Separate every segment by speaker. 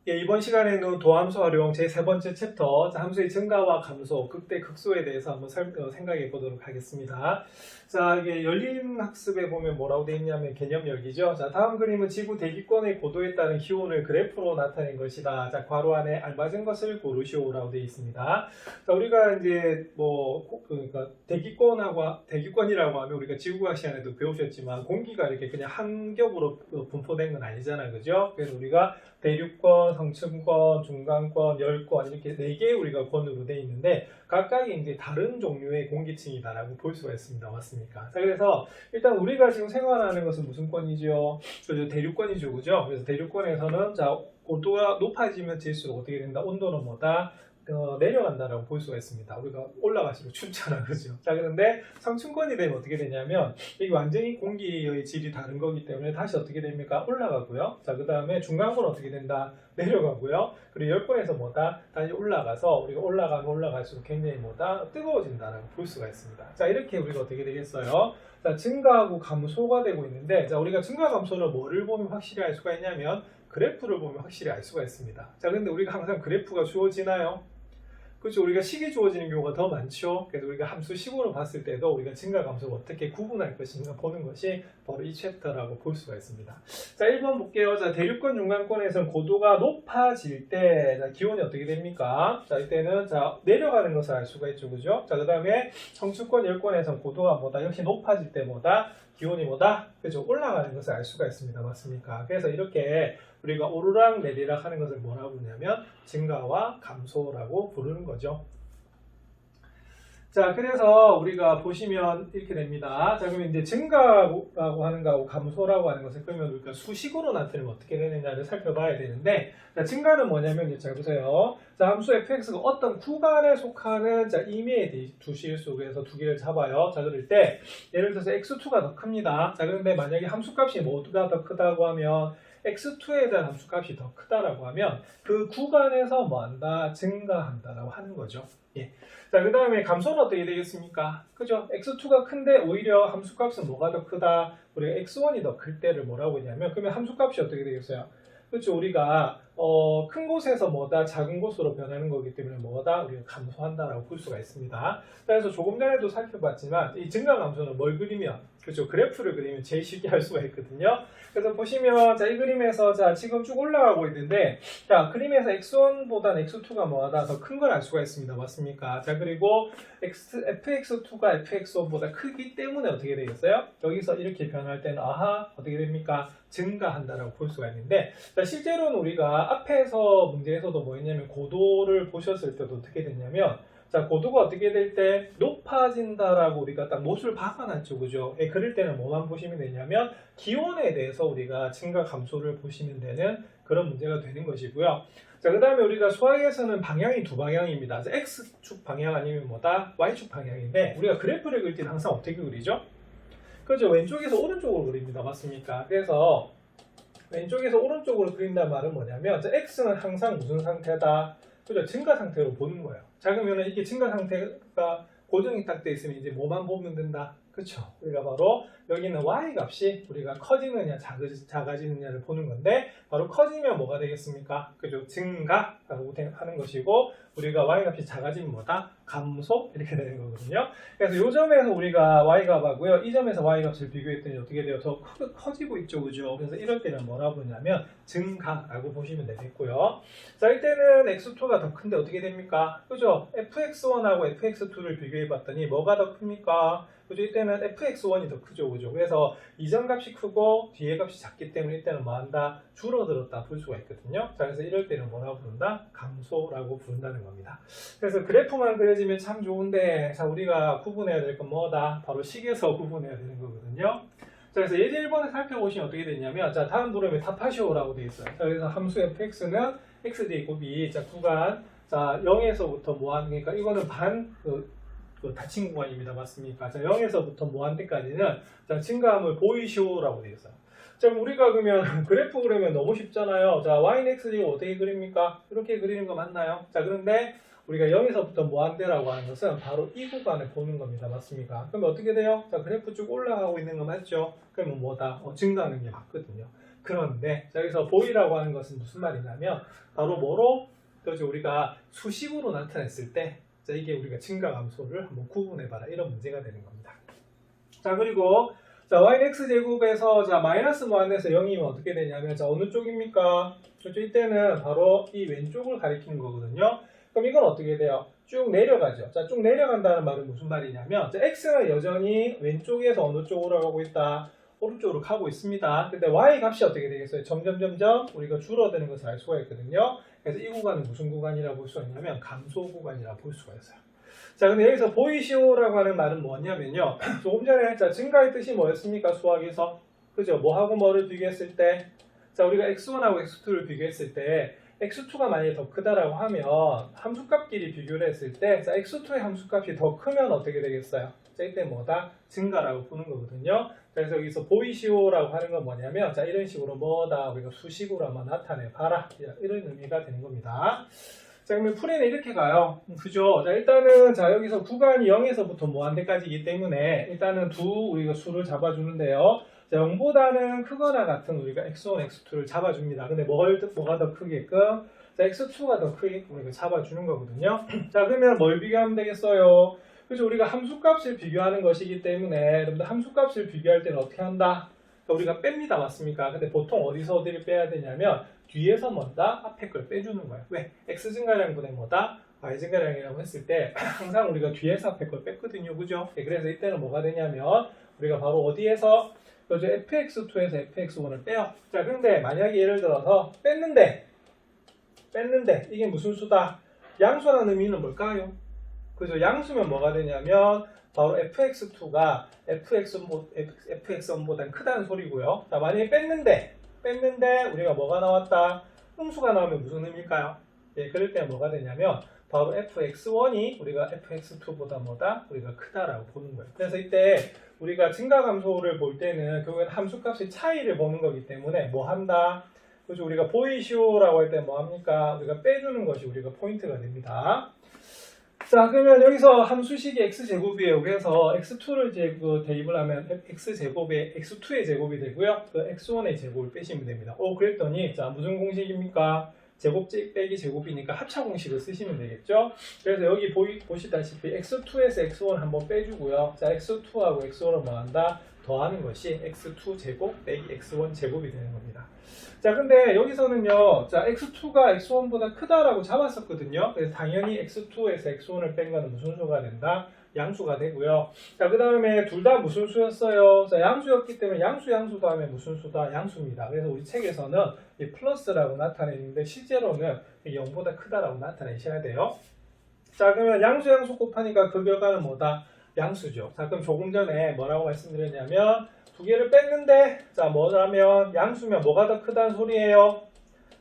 Speaker 1: 예, 이번 시간에는 도함수 활용 제 세 번째 챕터 함수의 증가와 감소, 극대, 극소에 대해서 한번 생각해 보도록 하겠습니다. 자, 이게 열린 학습에 보면 뭐라고 되어 있냐면 개념 열기죠. 자, 다음 그림은 지구 대기권의 고도에 따른 기온을 그래프로 나타낸 것이다. 자, 괄호 안에 알맞은 것을 고르시오라고 되어 있습니다. 자, 우리가 이제 그러니까 대기권이라고 하면 우리가 지구과학 시간에도 배우셨지만 공기가 이렇게 그냥 한 겹으로 분포된 건 아니잖아요, 그죠? 그래서 우리가 대륙권, 성층권, 중간권, 열권 이렇게 4개의 우리가 권으로 되어 있는데 각각이 이제 다른 종류의 공기층이다라고 볼 수가 있습니다. 맞습니까? 자, 그래서 일단 우리가 지금 생활하는 것은 무슨 권이죠? 대륙권이죠, 그죠? 그래서 대륙권에서는 자, 온도가 높아지면 질수록 어떻게 된다? 온도는 뭐다? 내려간다라고 볼 수가 있습니다. 우리가 올라갈수록 춥잖아, 그죠? 자, 그런데 상층권이 되면 어떻게 되냐면 이게 완전히 공기의 질이 다른 거기 때문에 다시 어떻게 됩니까? 올라가고요. 자, 그 다음에 중간권은 어떻게 된다? 내려가고요. 그리고 열권에서 뭐다? 다시 올라가서 우리가 올라가면 올라갈수록 굉장히 뭐다? 뜨거워진다라고 볼 수가 있습니다. 자, 이렇게 우리가 어떻게 되겠어요? 자, 증가하고 감소가 되고 있는데, 자, 우리가 증가 감소를 뭐를 보면 확실히 알 수가 있냐면 그래프를 보면 확실히 알 수가 있습니다. 자, 근데 우리가 항상 그래프가 주어지나요? 그렇죠. 우리가 식이 주어지는 경우가 더 많죠. 그래서 우리가 함수식으로 봤을 때도 우리가 증가 감소를 어떻게 구분할 것인가 보는 것이 바로 이 챕터라고 볼 수가 있습니다. 자, 1번 볼게요. 자, 대륙권 중간권에서는 고도가 높아질 때 자, 기온이 어떻게 됩니까? 자, 이때는 자, 내려가는 것을 알 수가 있죠. 그죠? 자, 그 다음에 성층권 열권에서는 고도가 뭐다? 역시 높아질 때 뭐다? 기온이 뭐다? 그죠? 올라가는 것을 알 수가 있습니다. 맞습니까? 그래서 이렇게 우리가 오르락 내리락 하는 것을 뭐라고 부르냐면 증가와 감소라고 부르는 거죠. 자, 그래서 우리가 보시면 이렇게 됩니다. 자, 그러면 이제 증가라고 하는 거하고 감소라고 하는 것을 그러면 우리가 수식으로 나타내면 어떻게 되느냐를 살펴봐야 되는데, 자, 증가는 뭐냐면 이제 잘 보세요. 자, 함수 fx가 어떤 구간에 속하는 자, 임의에 두실 속에서 두 개를 잡아요. 자, 그럴 때 예를 들어서 x2가 더 큽니다. 자, 그런데 만약에 함수값이 모두가 더 크다고 하면 x2에 대한 함수값이 더 크다라고 하면 그 구간에서 뭐한다? 증가한다라고 하는 거죠. 예. 자, 그 다음에 감소는 어떻게 되겠습니까? 그죠? x2가 큰데 오히려 함수값은 뭐가 더 크다? 우리가 x1이 더 클 때를 뭐라고 하냐면 그러면 함수값이 어떻게 되겠어요? 그렇죠. 우리가 큰 곳에서 뭐다? 작은 곳으로 변하는 거기 때문에 뭐다? 우리가 감소한다라고 볼 수가 있습니다. 그래서 조금 전에도 살펴봤지만 이 증가 감소는 뭘 그리면 그렇죠. 그래프를 그리면 제일 쉽게 할 수가 있거든요. 그래서 보시면 자, 이 그림에서 자, 지금 쭉 올라가고 있는데 자, 그림에서 x1보다는 x2가 뭐하다? 더 큰 걸 알 수가 있습니다. 맞습니까? 자, 그리고 fx2가 fx1보다 크기 때문에 어떻게 되겠어요? 여기서 이렇게 변할 때는 아하, 어떻게 됩니까? 증가한다라고 볼 수가 있는데 자, 실제로는 우리가 앞에서 문제에서도 뭐였냐면 고도를 보셨을 때도 어떻게 됐냐면 자, 고도가 어떻게 될 때 높아진다라고 우리가 딱 못을 박아놨죠, 그죠? 예, 그럴 때는 뭐만 보시면 되냐면 기온에 대해서 우리가 증가 감소를 보시면 되는 그런 문제가 되는 것이고요. 자, 그 다음에 우리가 수학에서는 방향이 두 방향입니다. X축 방향 아니면 뭐다? Y축 방향인데 우리가 그래프를 그릴 때는 항상 어떻게 그리죠? 그죠? 왼쪽에서 오른쪽으로 그립니다. 맞습니까? 그래서 왼쪽에서 오른쪽으로 그린다는 말은 뭐냐면 자, X는 항상 무슨 상태다? 그죠? 증가 상태로 보는 거예요. 자, 그러면 이게 증가 상태가 고정이 딱 돼 있으면 이제 뭐만 보면 된다? 그쵸? 우리가 바로 여기는 y 값이 우리가 커지느냐 작아지느냐를 보는 건데 바로 커지면 뭐가 되겠습니까? 그죠? 증가라고 하는 것이고 우리가 y 값이 작아지면 뭐다? 감소? 이렇게 되는 거거든요. 그래서 이 점에서 우리가 y 값하고요. 이 점에서 y 값을 비교했더니 어떻게 돼요? 더 커지고 있죠. 그죠? 그래서 이럴 때는 뭐라고 부르냐면 증가라고 보시면 되겠고요. 자, 이때는 x2가 더 큰데 어떻게 됩니까? 그죠? fx1하고 fx2를 비교해 봤더니 뭐가 더 큽니까? 그죠? 이때는 fx1이 더 크죠. 그죠? 그래서 이전 값이 크고 뒤에 값이 작기 때문에 이때는 뭐 한다? 줄어들었다 볼 수가 있거든요. 자, 그래서 이럴 때는 뭐라고 부른다? 감소라고 부른다는 겁니다. 그래서 그래프만 그려지면 참 좋은데 자, 우리가 구분해야 될 건 뭐다? 바로 식에서 구분해야 되는 거거든요. 자, 그래서 예제 1번을 살펴보시면 어떻게 되냐면 자, 다음 부름에 답하시오라고 되어 있어요. 자, 그래서 함수 fx는 xj 곱이 자, 구간 자, 0에서부터 무한 그러니까 이거는 닫힌 구간입니다. 맞습니까? 자, 0에서부터 무한대까지는 자, 증가함을 보이시오라고 되어 있어요. 자, 우리가 그러면 그래프 그리면 너무 쉽잖아요. 자, y는 xj가 어떻게 그립니까? 이렇게 그리는 거 맞나요? 자, 그런데 우리가 0에서부터 무한대라고 하는 것은 바로 이 구간을 보는 겁니다. 맞습니까? 그럼 어떻게 돼요? 자, 그래프 쭉 올라가고 있는 거 맞죠? 그러면 뭐다? 증가하는 게 맞거든요. 그런데 자, 여기서 보이라고 하는 것은 무슨 말이냐면 바로 뭐로 그죠 우리가 수식으로 나타냈을 때 자, 이게 우리가 증가 감소를 한번 구분해봐라 이런 문제가 되는 겁니다. 자 그리고 자 y는 x제곱에서 자 마이너스 무한에서 0이면 어떻게 되냐면 자 어느 쪽입니까? 그렇죠? 이때는 바로 이 왼쪽을 가리키는 거거든요. 그럼 이건 어떻게 돼요? 쭉 내려가죠. 자, 쭉 내려간다는 말은 무슨 말이냐면 자, x는 여전히 왼쪽에서 어느 쪽으로 가고 있다? 오른쪽으로 가고 있습니다. 근데 y 값이 어떻게 되겠어요? 점점 우리가 줄어드는 것을 알 수가 있거든요. 그래서 이 구간은 무슨 구간이라고 볼 수가 있냐면 감소 구간이라고 볼 수가 있어요. 자, 근데 여기서 보이시오라고 하는 말은 뭐냐면요. 조금 전에 자, 증가의 뜻이 뭐였습니까? 수학에서. 그죠? 뭐하고 뭐를 비교했을 때? 자, 우리가 x1하고 x2를 비교했을 때 x2가 만약에 더 크다라고 하면 함수값끼리 비교를 했을 때 자, x2의 함수값이 더 크면 어떻게 되겠어요? 자, 이때 뭐다? 증가라고 보는 거거든요. 그래서 여기서 보이시오라고 하는 건 뭐냐면 자, 이런 식으로 뭐다? 우리가 수식으로 한번 나타내봐라. 이런 의미가 되는 겁니다. 자, 그러면 풀이는 이렇게 가요. 그죠? 자, 일단은 자, 여기서 구간이 0에서부터 무한대까지이기 때문에 일단은 우리가 수를 잡아주는데요. 자, 0보다는 크거나 같은 우리가 x1, x2를 잡아줍니다. 근데 뭐가 더 크게끔? 자, x2가 더 크게끔 우리가 잡아주는 거거든요. 자, 그러면 뭘 비교하면 되겠어요? 그죠? 우리가 함수값을 비교하는 것이기 때문에 여러분들 함수값을 비교할 때는 어떻게 한다? 우리가 뺍니다. 맞습니까? 근데 보통 어디서 어디를 빼야 되냐면 뒤에서 뭐다? 앞에 걸 빼주는 거예요. 왜? x 증가량분의 뭐다? y 증가량이라고 했을 때 항상 우리가 뒤에서 앞에 걸 뺐거든요. 그죠? 그래서 이때는 뭐가 되냐면 우리가 바로 어디에서 그죠? fx2에서 fx1을 빼요. 자, 근데 만약에 예를 들어서 뺐는데 이게 무슨 수다? 양수라는 의미는 뭘까요? 그죠? 양수면 뭐가 되냐면 바로 fx2가 fx1보다 크다는 소리고요. 자, 만약에 뺐는데 우리가 뭐가 나왔다? 음수가 나오면 무슨 의미일까요? 예, 그럴 때 뭐가 되냐면 바로 fx1이 우리가 fx2보다 뭐다? 우리가 크다라고 보는 거예요. 그래서 이때 우리가 증가 감소를 볼 때는 결국엔 함수값의 차이를 보는 거기 때문에 뭐 한다? 그죠? 우리가 보이시오라고 할 때 뭐 합니까? 우리가 빼주는 것이 우리가 포인트가 됩니다. 자, 그러면 여기서 함수식이 x제곱이에요. 그래서 x2를 이제 대입을 하면 x제곱에 x2의 제곱이 되고요. 그 x1의 제곱을 빼시면 됩니다. 그랬더니 자, 무슨 공식입니까? 제곱 빼기 제곱이니까 합차 공식을 쓰시면 되겠죠. 그래서 여기 보시다시피 x2에서 x1 한번 빼주고요. 자, x2하고 x1을 뭐 한다? 더하는 것이 x2 제곱 빼기 x1 제곱이 되는 겁니다. 자, 근데 여기서는요, 자, x2가 x1보다 크다라고 잡았었거든요. 그래서 당연히 x2에서 x1을 뺀 거는 무슨 수가 된다? 양수가 되고요. 자, 그 다음에 둘 다 무슨 수였어요? 자, 양수였기 때문에 양수 다음에 무슨 수다? 양수입니다. 그래서 우리 책에서는 이 플러스라고 나타내는데 실제로는 0보다 크다라고 나타내셔야 돼요. 자, 그러면 양수 곱하니까 그 결과는 뭐다? 양수죠. 자, 그럼 조금 전에 뭐라고 말씀드렸냐면 두 개를 뺐는데 자, 뭐라면 양수면 뭐가 더 크다는 소리예요?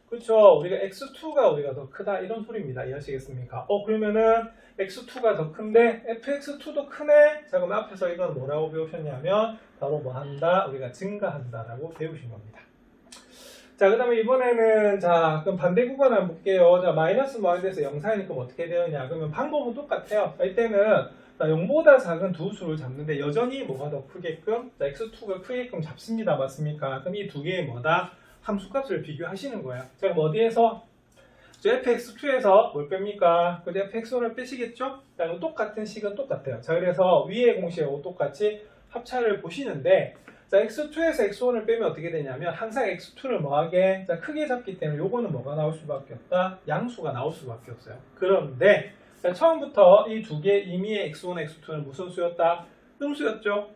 Speaker 1: 그렇죠. 우리가 x2가 우리가 더 크다 이런 소리입니다. 이해하시겠습니까? 그러면은 x2가 더 큰데 fx2도 크네. 자, 그럼 앞에서 이건 뭐라고 배우셨냐면 바로 뭐 한다? 우리가 증가한다라고 배우신 겁니다. 자, 그 다음에 이번에는 자, 그럼 반대 구간 한번 볼게요. 자, 마이너스 무한대에서 0 사이니까 어떻게 되느냐? 그러면 방법은 똑같아요. 이때는 0보다 작은 두 수를 잡는데 여전히 뭐가 더 크게끔? 자, x2가 크게끔 잡습니다. 맞습니까? 그럼 이 두 개의 뭐다? 함수값을 비교하시는 거예요. 자, 그럼 어디에서? fx2에서 뭘 뺍니까? 그 fx1을 빼시겠죠? 자, 똑같은 식은 똑같아요. 자, 그래서 위의 공식하고 똑같이 합차를 보시는데 자, x2에서 x1을 빼면 어떻게 되냐면 항상 x2를 뭐하게? 자, 크게 잡기 때문에 요거는 뭐가 나올 수밖에 없다? 양수가 나올 수밖에 없어요. 그런데 자, 처음부터 이 두 개 임의의 x1, x2는 무슨 수였다? 음수였죠?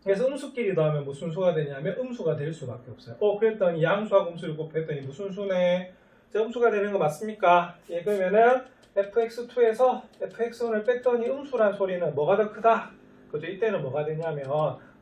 Speaker 1: 그래서 음수끼리 더하면 무슨 수가 되냐면 음수가 될 수밖에 없어요. 그랬더니 양수하고 음수를 곱했더니 무슨 수네? 자, 음수가 되는 거 맞습니까? 예, 그러면은 fx2에서 fx1을 뺐더니 음수란 소리는 뭐가 더 크다? 그죠? 이때는 뭐가 되냐면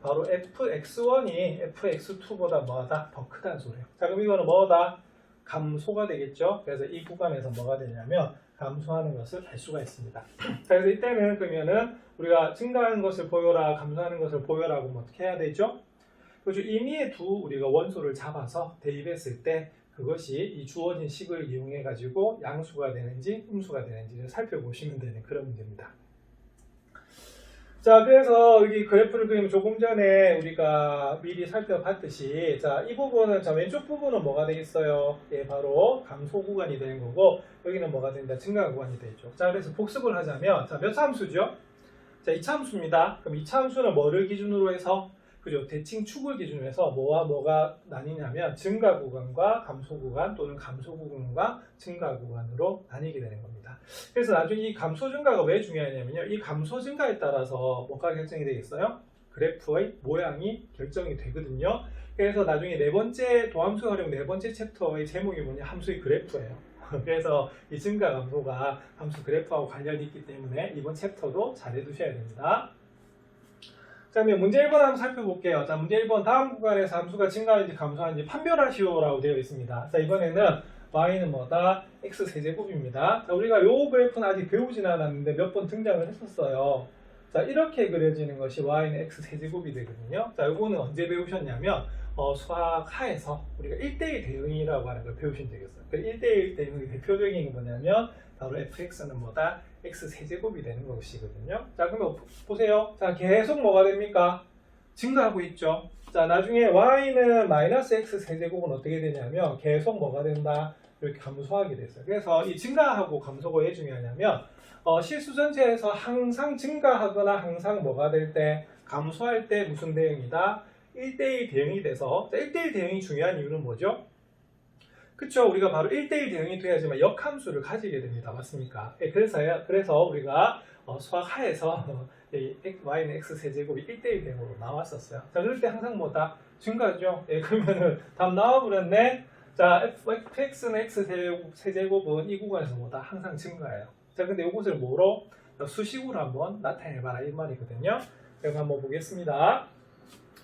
Speaker 1: 바로 fx1이 fx2보다 뭐다? 더 크다는 소리예요. 자, 그럼 이거는 뭐다? 감소가 되겠죠? 그래서 이 구간에서 뭐가 되냐면 감소하는 것을 알 수가 있습니다. 자, 그래서 이때는 그러면은 우리가 증가하는 것을 보여라, 감소하는 것을 보여라고 어떻게 해야 되죠? 그죠? 임의의 두 우리가 원소를 잡아서 대입했을 때 그것이 이 주어진 식을 이용해 가지고 양수가 되는지 음수가 되는지를 살펴보시면 되는 그런 문제입니다. 자, 그래서 여기 그래프를 그리면 조금 전에 우리가 미리 살펴봤듯이, 자, 이 부분은, 자, 왼쪽 부분은 뭐가 되겠어요? 예, 바로 감소 구간이 되는 거고, 여기는 뭐가 된다? 증가 구간이 되죠. 자, 그래서 복습을 하자면, 자, 몇 차 함수죠? 자, 2차 함수입니다. 그럼 2차 함수는 뭐를 기준으로 해서? 그죠? 대칭 축을 기준으로 해서 뭐와 뭐가 나뉘냐면, 증가 구간과 감소 구간 또는 감소 구간과 증가 구간으로 나뉘게 되는 겁니다. 그래서 나중에 이 감소 증가가 왜 중요하냐면요. 이 감소 증가에 따라서 뭐가 결정이 되겠어요? 그래프의 모양이 결정이 되거든요. 그래서 나중에 네 번째 도함수 활용 네 번째 챕터의 제목이 뭐냐? 함수의 그래프예요. 그래서 이 증가 감소가 함수 그래프하고 관련이 있기 때문에 이번 챕터도 잘 해두셔야 됩니다. 자, 그럼 문제 1번 한번 살펴볼게요. 자, 문제 1번 다음 구간에서 함수가 증가하는지 감소하는지 판별하시오라고 되어 있습니다. 자, 이번에는 y는 뭐다? x 세제곱입니다. 자, 우리가 요 그래프는 아직 배우진 않았는데 몇 번 등장을 했었어요. 자, 이렇게 그려지는 것이 y는 x 세제곱이 되거든요. 자, 요거는 언제 배우셨냐면 수학 하에서 우리가 1대1 대응이라고 하는 걸 배우시면 되겠어요. 그 1대1 대응의 대표적인 게 뭐냐면 바로 fx는 뭐다? x 세제곱이 되는 것이거든요. 자, 그러면 보세요. 자, 계속 뭐가 됩니까? 증가하고 있죠. 자, 나중에 y는 마이너스 x 세제곱은 어떻게 되냐면 계속 뭐가 된다? 이렇게 감소하게 됐어요. 그래서 이 증가하고 감소가 왜 중요하냐면 실수 전체에서 항상 증가하거나 항상 뭐가 될 때 감소할 때 무슨 대응이다? 1대1 대응이 돼서, 자, 1대1 대응이 중요한 이유는 뭐죠? 그쵸, 우리가 바로 1대1 대응이 돼야지만 역함수를 가지게 됩니다. 맞습니까? 예, 그래서 우리가 수학 하에서 y는 x 세제곱이 1대1 대응으로 나왔었어요. 자, 그럴 때 항상 뭐다? 증가죠. 예, 그러면은 답 나와버렸네. 자, fx는 x 세제곱은 이 구간에서 뭐다? 항상 증가해요. 자, 근데 이것을 뭐로? 수식으로 한번 나타내봐라 이 말이거든요. 그래서 한번 보겠습니다.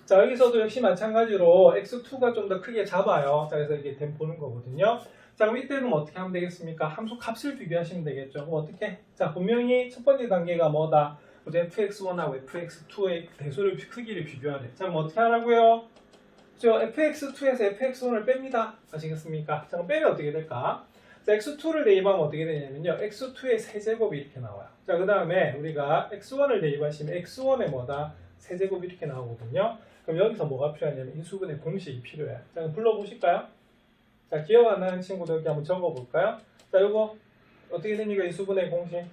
Speaker 1: 자, 여기서도 역시 마찬가지로 x2가 좀 더 크게 잡아요. 자, 그래서 이게 보는 거거든요. 자, 그럼 이때는 어떻게 하면 되겠습니까? 함수 값을 비교하시면 되겠죠. 그럼 어떻게? 자, 분명히 첫 번째 단계가 뭐다? fx1하고 fx2의 대소를 크기를 비교하래. 자, 그럼 어떻게 하라고요? 저 fx2에서 fx1을 뺍니다. 아시겠습니까? 자, 그럼 빼면 어떻게 될까? 자, x2를 대입하면 어떻게 되냐면요. x2의 세제곱이 이렇게 나와요. 자, 그 다음에 우리가 x1을 대입하시면 x1의 뭐다? 세제곱이 이렇게 나오거든요. 그럼 여기서 뭐가 필요하냐면 인수분해 공식이 필요해요. 자, 그럼 불러보실까요? 자, 기억 안 나는 친구들 이렇게 한번 적어볼까요? 자, 이거 어떻게 됩니까? 인수분해 공식.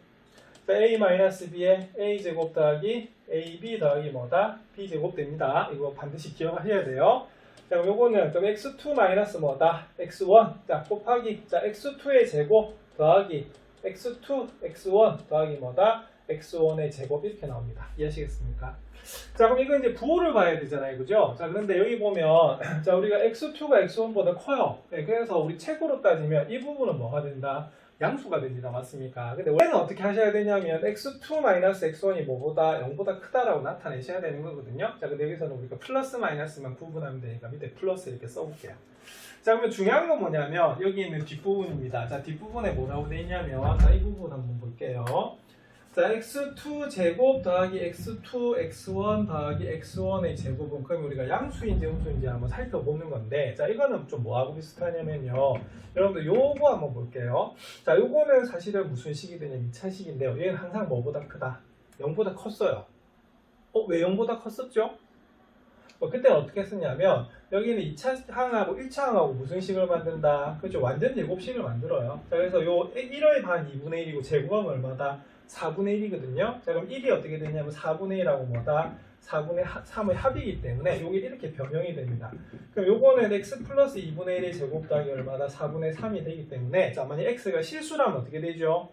Speaker 1: 자, a-b에 a제곱 더하기 ab 더하기 뭐다? b제곱 됩니다. 이거 반드시 기억하셔야 돼요. 자, 그럼 요거는 그럼 x2 마이너스 뭐다? x1. 자, 곱하기 자, x2의 제곱 더하기 x2, x1 더하기 뭐다? x1의 제곱 이렇게 나옵니다. 이해하시겠습니까? 자, 그럼 이거 이제 부호를 봐야 되잖아요. 그죠? 자, 그런데 여기 보면 자, 우리가 x2가 x1보다 커요. 네, 그래서 우리 책으로 따지면 이 부분은 뭐가 된다? 양수가 됩니다. 맞습니까? 근데 원래는 어떻게 하셔야 되냐면 x2-x1이 뭐보다 0보다 크다라고 나타내셔야 되는 거거든요. 자, 근데 여기서는 우리가 플러스 마이너스만 구분하면 되니까 밑에 플러스 이렇게 써볼게요. 자, 그러면 중요한 건 뭐냐면 여기 있는 뒷부분입니다. 자, 뒷부분에 뭐라고 되어 있냐면 자, 이 부분 한번 볼게요. 자, x2 제곱 더하기 x2 x1 더하기 x1의 제곱은 그럼 우리가 양수인지 음수인지 한번 살펴보는 건데, 자, 이거는 좀 뭐하고 비슷하냐면요. 여러분들 요거 한번 볼게요. 자, 요거는 사실은 무슨 식이 되냐면 2차식인데요. 얘는 항상 뭐보다 크다? 0보다 컸어요. 왜 0보다 컸었죠? 그때는 어떻게 했었냐면 여기는 2차 항하고 1차 항하고 무슨 식을 만든다? 그렇죠? 완전 제곱식을 만들어요. 자, 그래서 요 1의 반 2분의 1이고 제곱하면 얼마다? 4분의 1이거든요. 자, 그럼 1이 어떻게 되냐면 4분의 1하고 뭐다? 4분의 3의 합이기 때문에 요게 이렇게 변형이 됩니다. 그럼 요거는 x 플러스 2분의 1의 제곱 더하기 얼마다? 4분의 3이 되기 때문에 자, 만약 x가 실수라면 어떻게 되죠?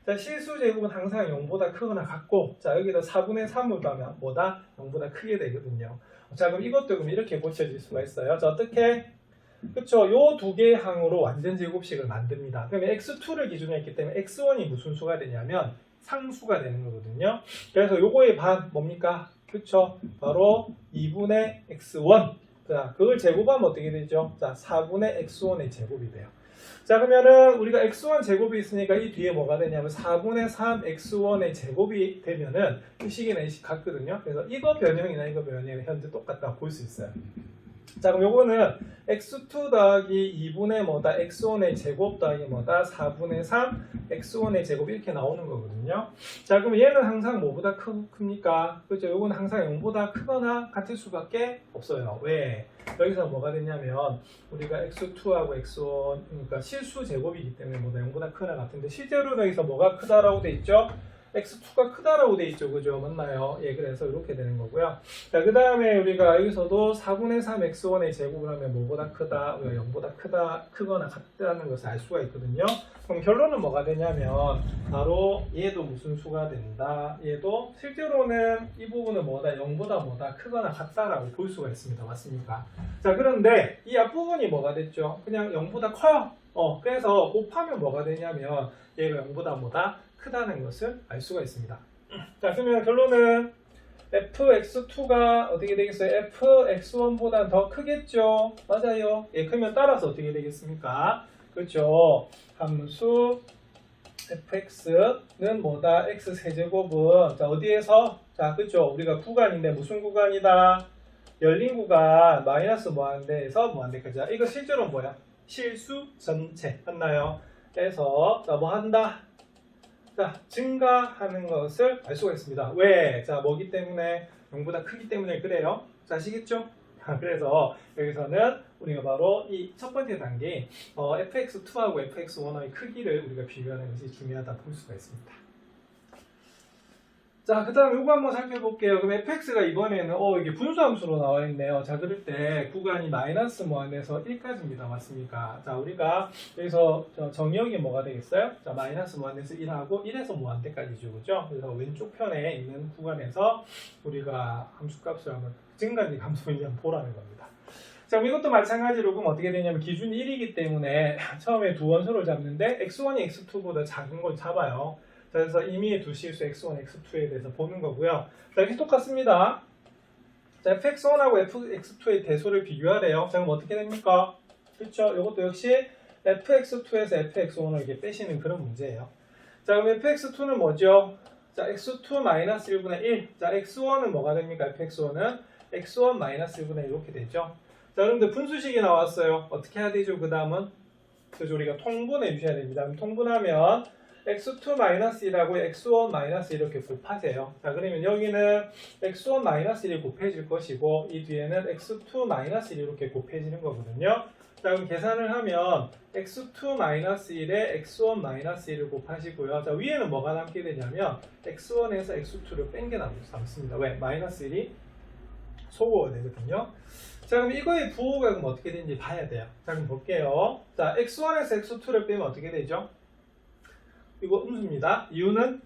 Speaker 1: 자, 실수 제곱은 항상 0보다 크거나 같고 자, 여기다 4분의 3을 더하면 뭐다? 0보다 크게 되거든요. 자, 그럼 이것도 그럼 이렇게 고쳐질 수가 있어요. 자, 어떻게? 그쵸, 요 두 개의 항으로 완전 제곱식을 만듭니다. 그러면 x2를 기준으로 했기 때문에 x1이 무슨 수가 되냐면 상수가 되는 거거든요. 그래서 요거의 반 뭡니까? 그쵸, 바로 2분의 x1. 자, 그걸 제곱하면 어떻게 되죠? 자, 4분의 x1의 제곱이 돼요. 자, 그러면은 우리가 x1 제곱이 있으니까 이 뒤에 뭐가 되냐면 4분의 3 x1의 제곱이 되면은 이 식이나 이 식 같거든요. 그래서 이거 변형이나 이거 변형은 현재 똑같다고 볼 수 있어요. 자, 그럼 요거는 x2 더하기 2분의 뭐다 x1의 제곱 더하기 뭐다 4분의 3 x1의 제곱 이렇게 나오는 거거든요. 자, 그럼 얘는 항상 뭐보다 큽니까? 그렇죠? 요건 항상 0보다 크거나 같을 수밖에 없어요. 왜? 여기서 뭐가 되냐면 우리가 x2하고 x1 그러니까 실수 제곱이기 때문에 뭐다 0보다 크거나 같은데 실제로는 여기서 뭐가 크다라고 돼 있죠? x2가 크다라고 돼 있죠. 그죠? 맞나요? 예, 그래서 이렇게 되는 거고요. 자, 그 다음에 우리가 여기서도 4분의 3 x1의 제곱을 하면 뭐보다 크다, 우리가 0보다 크거나 같다는 것을 알 수가 있거든요. 그럼 결론은 뭐가 되냐면 바로 얘도 무슨 수가 된다. 얘도 실제로는 이 부분은 뭐다, 0보다 뭐다 크거나 같다라고 볼 수가 있습니다. 맞습니까? 자, 그런데 이 앞부분이 뭐가 됐죠? 그냥 0보다 커요. 그래서 곱하면 뭐가 되냐면 얘가 0보다 뭐다 크다는 것을 알 수가 있습니다. 자, 그러면 결론은 fx2가 어떻게 되겠어요? fx1보다 더 크겠죠? 맞아요. 예, 그러면 따라서 어떻게 되겠습니까? 그렇죠. 함수 fx는 뭐다? x 세제곱은 자, 어디에서? 자, 그렇죠. 우리가 구간인데 무슨 구간이다? 열린 구간 마이너스 무한대에서 무한대까지. 이거 실제로 뭐야? 실수 전체 맞나요? 그래서 자, 뭐 한다? 자, 증가하는 것을 알 수가 있습니다. 왜? 자, 뭐기 때문에? 0보다 크기 때문에 그래요. 자, 아시겠죠? 그래서 여기서는 우리가 바로 이 첫 번째 단계인 fx2하고 fx1의 크기를 우리가 비교하는 것이 중요하다 볼 수가 있습니다. 자, 그 다음 요거 한번 살펴볼게요. 그럼 fx가 이번에는 이게 분수함수로 나와 있네요. 자, 그럴 때 구간이 마이너스 무한에서 1까지입니다. 맞습니까? 자, 우리가 여기서 정의역이 뭐가 되겠어요? 자, 마이너스 무한에서 1하고 1에서 무한대까지죠. 그죠? 그래서 왼쪽 편에 있는 구간에서 우리가 함수값을 한번 증가하는 감소인지 한번 보라는 겁니다. 자, 그럼 이것도 마찬가지로 그럼 어떻게 되냐면 기준이 1이기 때문에 처음에 두 원소를 잡는데 x1이 x2보다 작은 걸 잡아요. 자, 그래서 임의의 두 실수 x1, x2에 대해서 보는 거고요. 자, 여기 똑같습니다. 자, fx1하고 fx2의 대소를 비교하래요. 자, 그럼 어떻게 됩니까? 그렇죠? 이것도 역시 fx2에서 fx1을 이렇게 빼시는 그런 문제예요. 자, 그럼 fx2는 뭐죠? 자, x2-1분의 1. 자, x1은 뭐가 됩니까? fx1은 x1-1분의 1 이렇게 되죠. 자, 그런데 분수식이 나왔어요. 어떻게 해야 되죠? 그 다음은? 그래서 우리가 통분해 주셔야 됩니다. 그럼 통분하면 x2-1하고 x1-1 이렇게 곱하세요. 자, 그러면 여기는 x1-1이 곱해질 것이고 이 뒤에는 x2-1 이렇게 곱해지는 거거든요. 자, 그럼 계산을 하면 x2-1에 x1-1을 곱하시고요. 자, 위에는 뭐가 남게 되냐면 x1에서 x2를 뺀 게 남습니다. 왜? 마이너스 1이 소거가 되거든요. 자, 그럼 이거의 부호가 그럼 어떻게 되는지 봐야 돼요. 자, 그럼 볼게요. 자, x1에서 x2를 빼면 어떻게 되죠? 이거 음수입니다. 이유는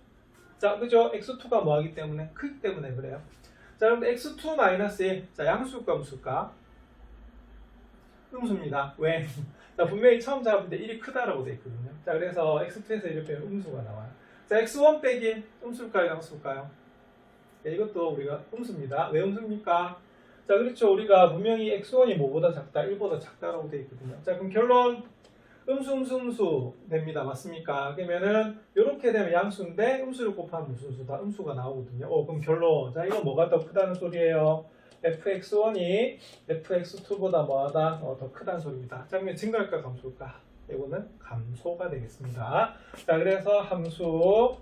Speaker 1: 자, 그죠? x2가 뭐하기 때문에? 크기 때문에 그래요. 자, 그럼 x2-1 자, 양수일까 음수일까? 음수입니다. 왜? 자, 분명히 처음 잡을 때 1이 크다라고 돼 있거든요. 자, 그래서 x2에서 1을 빼면 음수가 나와요. 자, x1 빼기 음수일까요? 양수일까요? 네, 이것도 우리가 음수입니다. 왜 음수입니까? 자, 그렇죠. 우리가 분명히 x1이 뭐보다 작다? 1보다 작다라고 돼 있거든요. 자, 그럼 결론 음수 됩니다. 맞습니까? 그러면은 이렇게 되면 양수인데 음수를 곱하면 무슨 수다? 음수가 나오거든요. 그럼 결론. 자, 이건 뭐가 더 크다는 소리예요? fx1이 fx2보다 뭐하다? 더 크다는 소리입니다. 자, 그러면 증가할까 감소할까? 이거는 감소가 되겠습니다. 자, 그래서 함수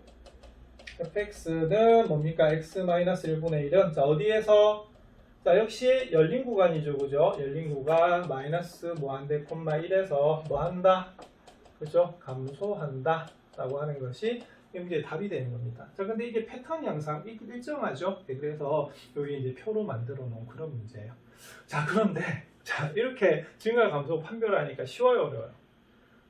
Speaker 1: fx는 뭡니까? x-1분의 1은 자, 어디에서? 자, 역시 열린 구간이죠. 그죠? 열린 구간 마이너스 무한대 콤마 1에서 뭐 한다? 그죠? 감소한다 라고 하는 것이 이제 답이 되는 겁니다. 자, 근데 이게 패턴이 항상 일정하죠? 네, 그래서 여기 이제 표로 만들어 놓은 그런 문제예요. 자, 그런데 자, 이렇게 증가 감소 판별하니까 쉬워요, 어려워요?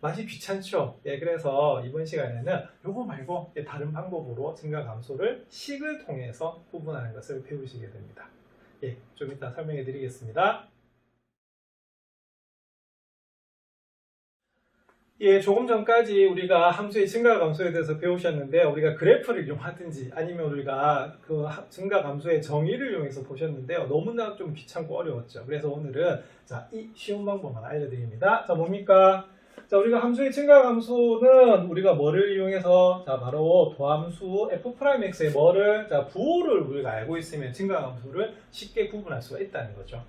Speaker 1: 맛이 귀찮죠? 예, 그래서 이번 시간에는 요거 말고 다른 방법으로 증가 감소를 식을 통해서 구분하는 것을 배우시게 됩니다. 예, 좀 이따 설명해 드리겠습니다. 예, 조금 전까지 우리가 함수의 증가 감소에 대해서 배우셨는데 우리가 그래프를 이용하든지 아니면 우리가 그 증가 감소의 정의를 이용해서 보셨는데요. 너무나 좀 귀찮고 어려웠죠. 그래서 오늘은 자, 이 쉬운 방법만 알려드립니다. 자, 뭡니까? 자, 우리가 함수의 증가 감소는 우리가 뭐를 이용해서 자, 바로 도함수 f'x의 뭐를 자, 부호를 우리가 알고 있으면 증가 감소를 쉽게 구분할 수가 있다는 거죠.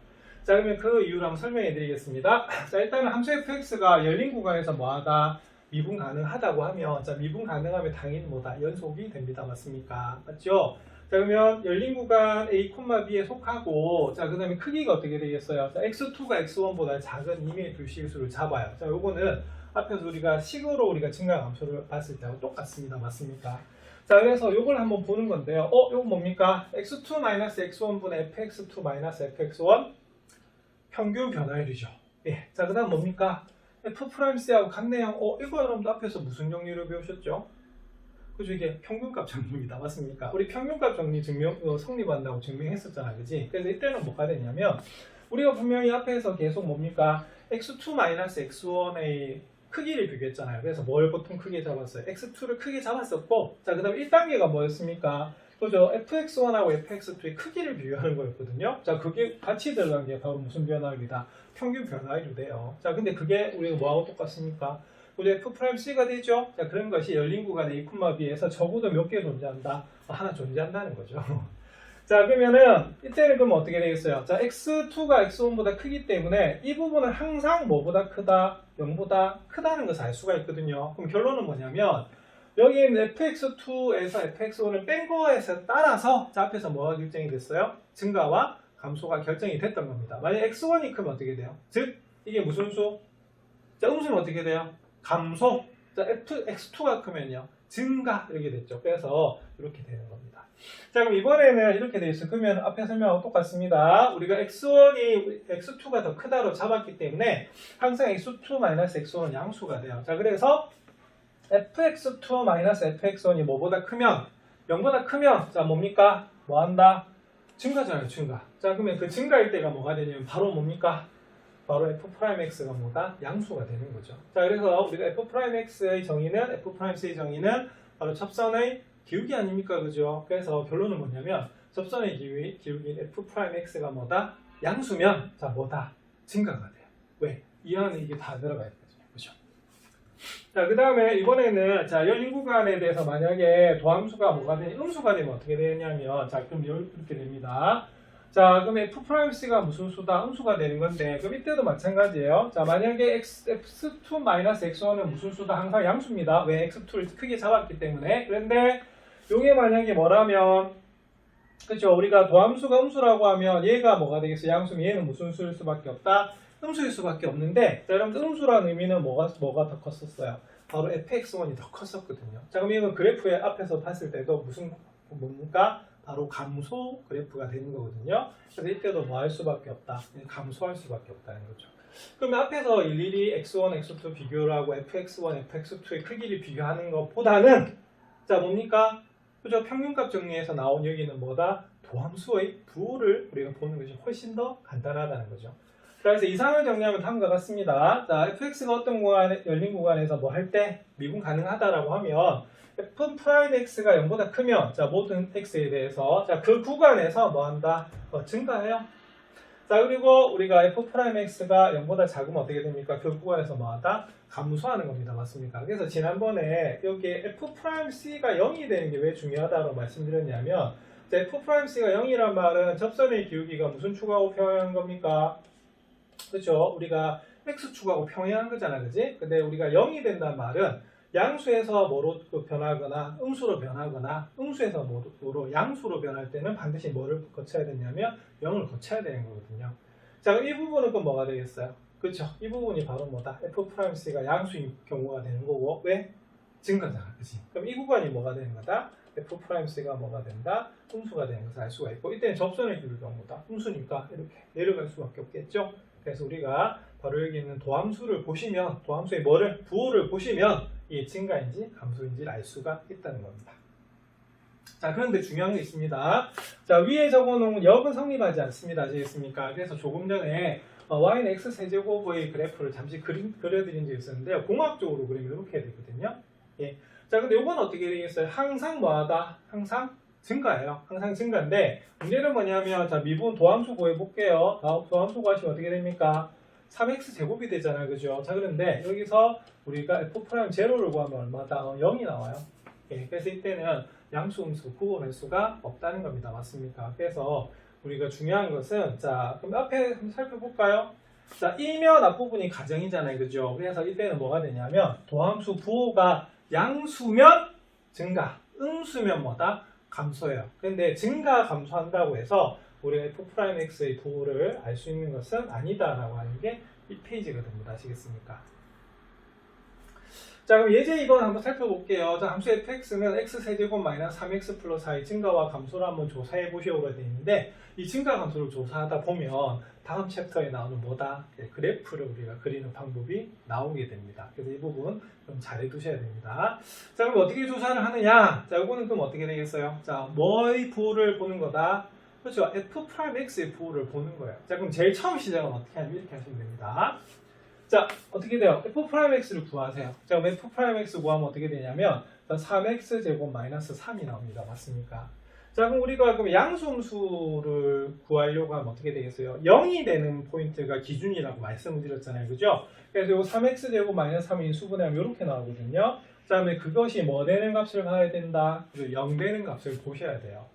Speaker 1: 자, 그러면 그 이유를 한번 설명해 드리겠습니다. 자, 일단은 함수 fx가 열린 구간에서 뭐하다? 미분 가능하다고 하면, 자, 미분 가능하면 당연히 뭐다? 연속이 됩니다. 맞습니까? 맞죠? 자, 그러면 열린 구간 A, B에 속하고, 자, 그 다음에 크기가 어떻게 되겠어요? 자, x2가 x1보다 작은 이미의 불식수를 잡아요. 자, 요거는 앞에서 우리가 식으로 우리가 증가함수를 봤을 때하고 똑같습니다. 맞습니까? 자, 그래서 요걸 한번 보는 건데요. 요거 뭡니까? x2-x1분의 fx2-fx1 평균 변화율이죠. 예. 자, 그 다음 뭡니까? F'C하고 같네요. 이거 여러분들 앞에서 무슨 정리를 배우셨죠? 그죠? 이게 평균값 정리입니다. 맞습니까? 우리 평균값 정리 성립한다고 증명했었잖아. 그지? 그래서 이때는 뭐가 되냐면, 우리가 분명히 앞에서 계속 뭡니까? x2-x1의 크기를 비교했잖아요. 그래서 뭘 보통 크게 잡았어요? x2를 크게 잡았었고, 자, 그 다음에 1단계가 뭐였습니까? 그죠? fx1하고 fx2의 크기를 비교하는 거였거든요. 자, 그게 같이 들어간 게 바로 무슨 변화율이다? 평균 변화율이 돼요. 자, 근데 그게 우리가 뭐하고 똑같습니까? 우리 f'C가 되죠? 자, 그런 것이 열린 구간 A, B에서 적어도 몇 개 존재한다? 하나 존재한다는 거죠. 자, 그러면은 이때는 그럼 어떻게 되겠어요? 자, x2가 x1보다 크기 때문에 이 부분은 항상 뭐보다 크다? 0보다 크다는 것을 알 수가 있거든요. 그럼 결론은 뭐냐면 여기 있는 fx2에서 fx1을 뺀 거에 따라서 자, 앞에서 뭐가 결정이 됐어요? 증가와 감소가 결정이 됐던 겁니다. 만약 x1이 크면 어떻게 돼요? 즉, 이게 무슨 수? 자, 음수는 어떻게 돼요? 감소. 자, x2가 크면요. 증가. 이렇게 됐죠. 그래서 이렇게 되는 겁니다. 자, 그럼 이번에는 이렇게 되어 있어요. 그러면 앞에 설명하고 똑같습니다. 우리가 x1이 x2가 더 크다로 잡았기 때문에 항상 x2-x1은 양수가 돼요. 자, 그래서 fx2-fx1이 뭐보다 크면 0보다 크면 자, 뭡니까? 뭐 한다? 증가잖아요. 증가. 자, 그러면 그 증가일 때가 뭐가 되냐면 바로 뭡니까? 바로 f'x가 뭐다? 양수가 되는 거죠. 자, 그래서 우리가 f'x의 정의는 f'c의 정의는 바로 접선의 기울기 아닙니까? 그죠? 그래서 결론은 뭐냐면 접선의 기울기인 f'x가 뭐다? 양수면 자, 뭐다? 증가가 돼요. 왜? 이 안에 이게 다 들어가 있거든요. 그죠? 자, 그 다음에 이번에는 자, 열린 구간에 대해서 만약에 도함수가 뭐가 되냐? 음수가 되면 어떻게 되냐면 자, 그럼 이렇게 됩니다. 자, 그럼 f'C가 무슨 수다? 음수가 되는 건데, 그럼 이때도 마찬가지예요. 자, 만약에 x2-x1은 무슨 수다? 항상 양수입니다. 왜? x2를 크게 잡았기 때문에. 그런데 요게 만약에 뭐라면, 그쵸? 우리가 도함수가 음수라고 하면 얘가 뭐가 되겠어요? 양수면 얘는 무슨 수일 수밖에 없다? 음수일 수밖에 없는데, 자, 여러분들 음수라는 의미는 뭐가 더 컸었어요? 바로 fx1이 더 컸었거든요. 자, 그럼 이건 그래프에 앞에서 봤을 때도 뭡니까? 바로 감소 그래프가 되는 거거든요. 그래서 이때도 뭐 할 수밖에 없다? 감소할 수밖에 없다는 거죠. 그러면 앞에서 일일이 x1, x2 비교를 하고 fx1, fx2의 크기를 비교하는 것보다는 자, 뭡니까? 그죠? 평균값 정리에서 나온 여기는 뭐다? 도함수의 부호를 우리가 보는 것이 훨씬 더 간단하다는 거죠. 그래서 이상을 정리하면 다음과 같습니다. 자, fx가 어떤 구간에, 열린 구간에서 뭐 할 때 미분 가능하다라고 하면 f'x가 0보다 크면 자, 모든 x에 대해서 자, 그 구간에서 뭐 한다? 증가해요. 자, 그리고 우리가 f'x가 0보다 작으면 어떻게 됩니까? 그 구간에서 뭐 한다? 감소하는 겁니다. 맞습니까? 그래서 지난번에 여기 f'c가 0이 되는 게 왜 중요하다고 말씀드렸냐면 자, f'c가 0이란 말은 접선의 기울기가 무슨 축하고 평행한 겁니까? 그렇죠? 우리가 x축하고 평행한 거잖아. 그지? 근데 우리가 0이 된다는 말은 양수에서 뭐로 변하거나 음수로 변하거나 음수에서 뭐로 양수로 변할 때는 반드시 뭐를 거쳐야 되냐면 0을 거쳐야 되는 거거든요. 자, 그럼 이 부분은 그럼 뭐가 되겠어요? 그렇죠? 이 부분이 바로 뭐다? f'c가 양수인 경우가 되는 거고 왜? 증가잖아. 그치? 그럼 이 구간이 뭐가 되는 거다? f'c가 뭐가 된다? 음수가 되는 것을 알 수가 있고 이때는 접선의 기울기가 뭐다? 음수니까 이렇게 내려갈 수밖에 없겠죠? 그래서 우리가 바로 여기 있는 도함수를 보시면 도함수의 뭐를? 부호를 보시면 이게 증가인지 감소인지를 알 수가 있다는 겁니다. 자, 그런데 중요한 게 있습니다. 자, 위에 적어놓은 역은 성립하지 않습니다. 아시겠습니까? 그래서 조금 전에 y는 x세제곱의 그래프를 잠시 그려드린 적이 있었는데요. 공학적으로 그리면 이렇게 되거든요. 예. 자, 근데 이건 어떻게 되겠어요? 항상 뭐하다? 항상 증가예요. 항상 증가인데 문제는 뭐냐면 자, 미분 도함수 구해볼게요. 도함수 구하시면 어떻게 됩니까? 3x 제곱이 되잖아요. 그죠? 자, 그런데 여기서 우리가 f'0를 구하면 얼마다? 0이 나와요. 예, 그래서 이때는 양수, 음수 구분할 수가 없다는 겁니다. 맞습니까? 그래서 우리가 중요한 것은 자 그럼 앞에 한번 살펴볼까요? 자 이면 앞부분이 가정이잖아요, 그죠? 그래서 이때는 뭐가 되냐면 도함수 부호가 양수면 증가, 음수면 뭐다? 감소예요. 근데 증가 감소한다고 해서 우리가 f'x의 부호를 알 수 있는 것은 아니다라고 하는 게 이 페이지가 됩니다. 아시겠습니까? 자 그럼 예제 2번 한번 살펴볼게요. 자 함수 fx는 x세제곱 마이너스 3x 플러스 4의 증가와 감소를 한번 조사해 보시오가 되어 있는데 이 증가 감소를 조사하다 보면 다음 챕터에 나오는 뭐다? 그래프를 우리가 그리는 방법이 나오게 됩니다. 그래서 이 부분 좀 잘해 두셔야 됩니다. 자 그럼 어떻게 조사를 하느냐? 자 이거는 그럼 어떻게 되겠어요? 자 뭐의 부호를 보는 거다? 그렇죠. f'x의 부호를 보는 거예요. 자 그럼 제일 처음 시작은 어떻게 하면 이렇게 하시면 됩니다. 자 어떻게 돼요? f'x를 구하세요. 자 그럼 f'x 구하면 어떻게 되냐면 3x제곱 마이너스 3이 나옵니다. 맞습니까? 자 그럼 우리가 그럼 양수음수를 구하려고 하면 어떻게 되겠어요? 0이 되는 포인트가 기준이라고 말씀을 드렸잖아요. 그죠? 그래서 요 3x제곱 마이너스 3이 수분하면 이렇게 나오거든요. 자 그러면 그것이 뭐 되는 값을 가야 된다? 0 되는 값을 보셔야 돼요.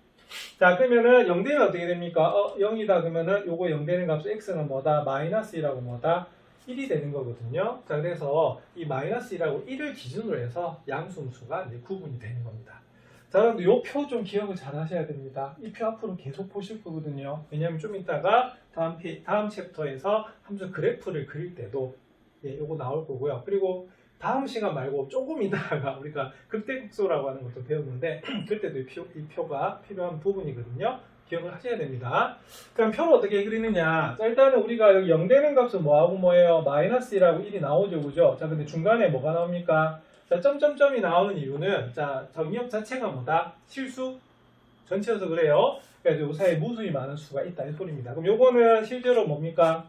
Speaker 1: 자 그러면은 0 되면 어떻게 됩니까? 0이다 그러면은 요거 0 되는 값 x는 뭐다? 마이너스 1하고 뭐다? 1이 되는 거거든요. 자 그래서 이 마이너스 1하고 1을 기준으로 해서 양수음수가 이제 구분이 되는 겁니다. 자 여러분들 이 표 좀 기억을 잘 하셔야 됩니다. 이 표 앞으로 계속 보실 거거든요. 왜냐하면 좀 이따가 다음 챕터에서 함수 그래프를 그릴 때도 요거 나올 거고요. 그리고 다음 시간 말고 조금 이따가 우리가 극대극소라고 하는 것도 배웠는데 그때도 이 표가 필요한 부분이거든요. 기억을 하셔야 됩니다. 그럼 표를 어떻게 그리느냐? 자, 일단은 우리가 여기 0 되는 값은 뭐하고 뭐예요? 마이너스 1하고 1이 나오죠, 그죠? 자, 근데 중간에 뭐가 나옵니까? 자, 점점점이 나오는 이유는 자, 정의역 자체가 뭐다? 실수 전체여서 그래요. 그래서 요 사이에 무수히 많은 수가 있다 이 소리입니다. 그럼 요거는 실제로 뭡니까?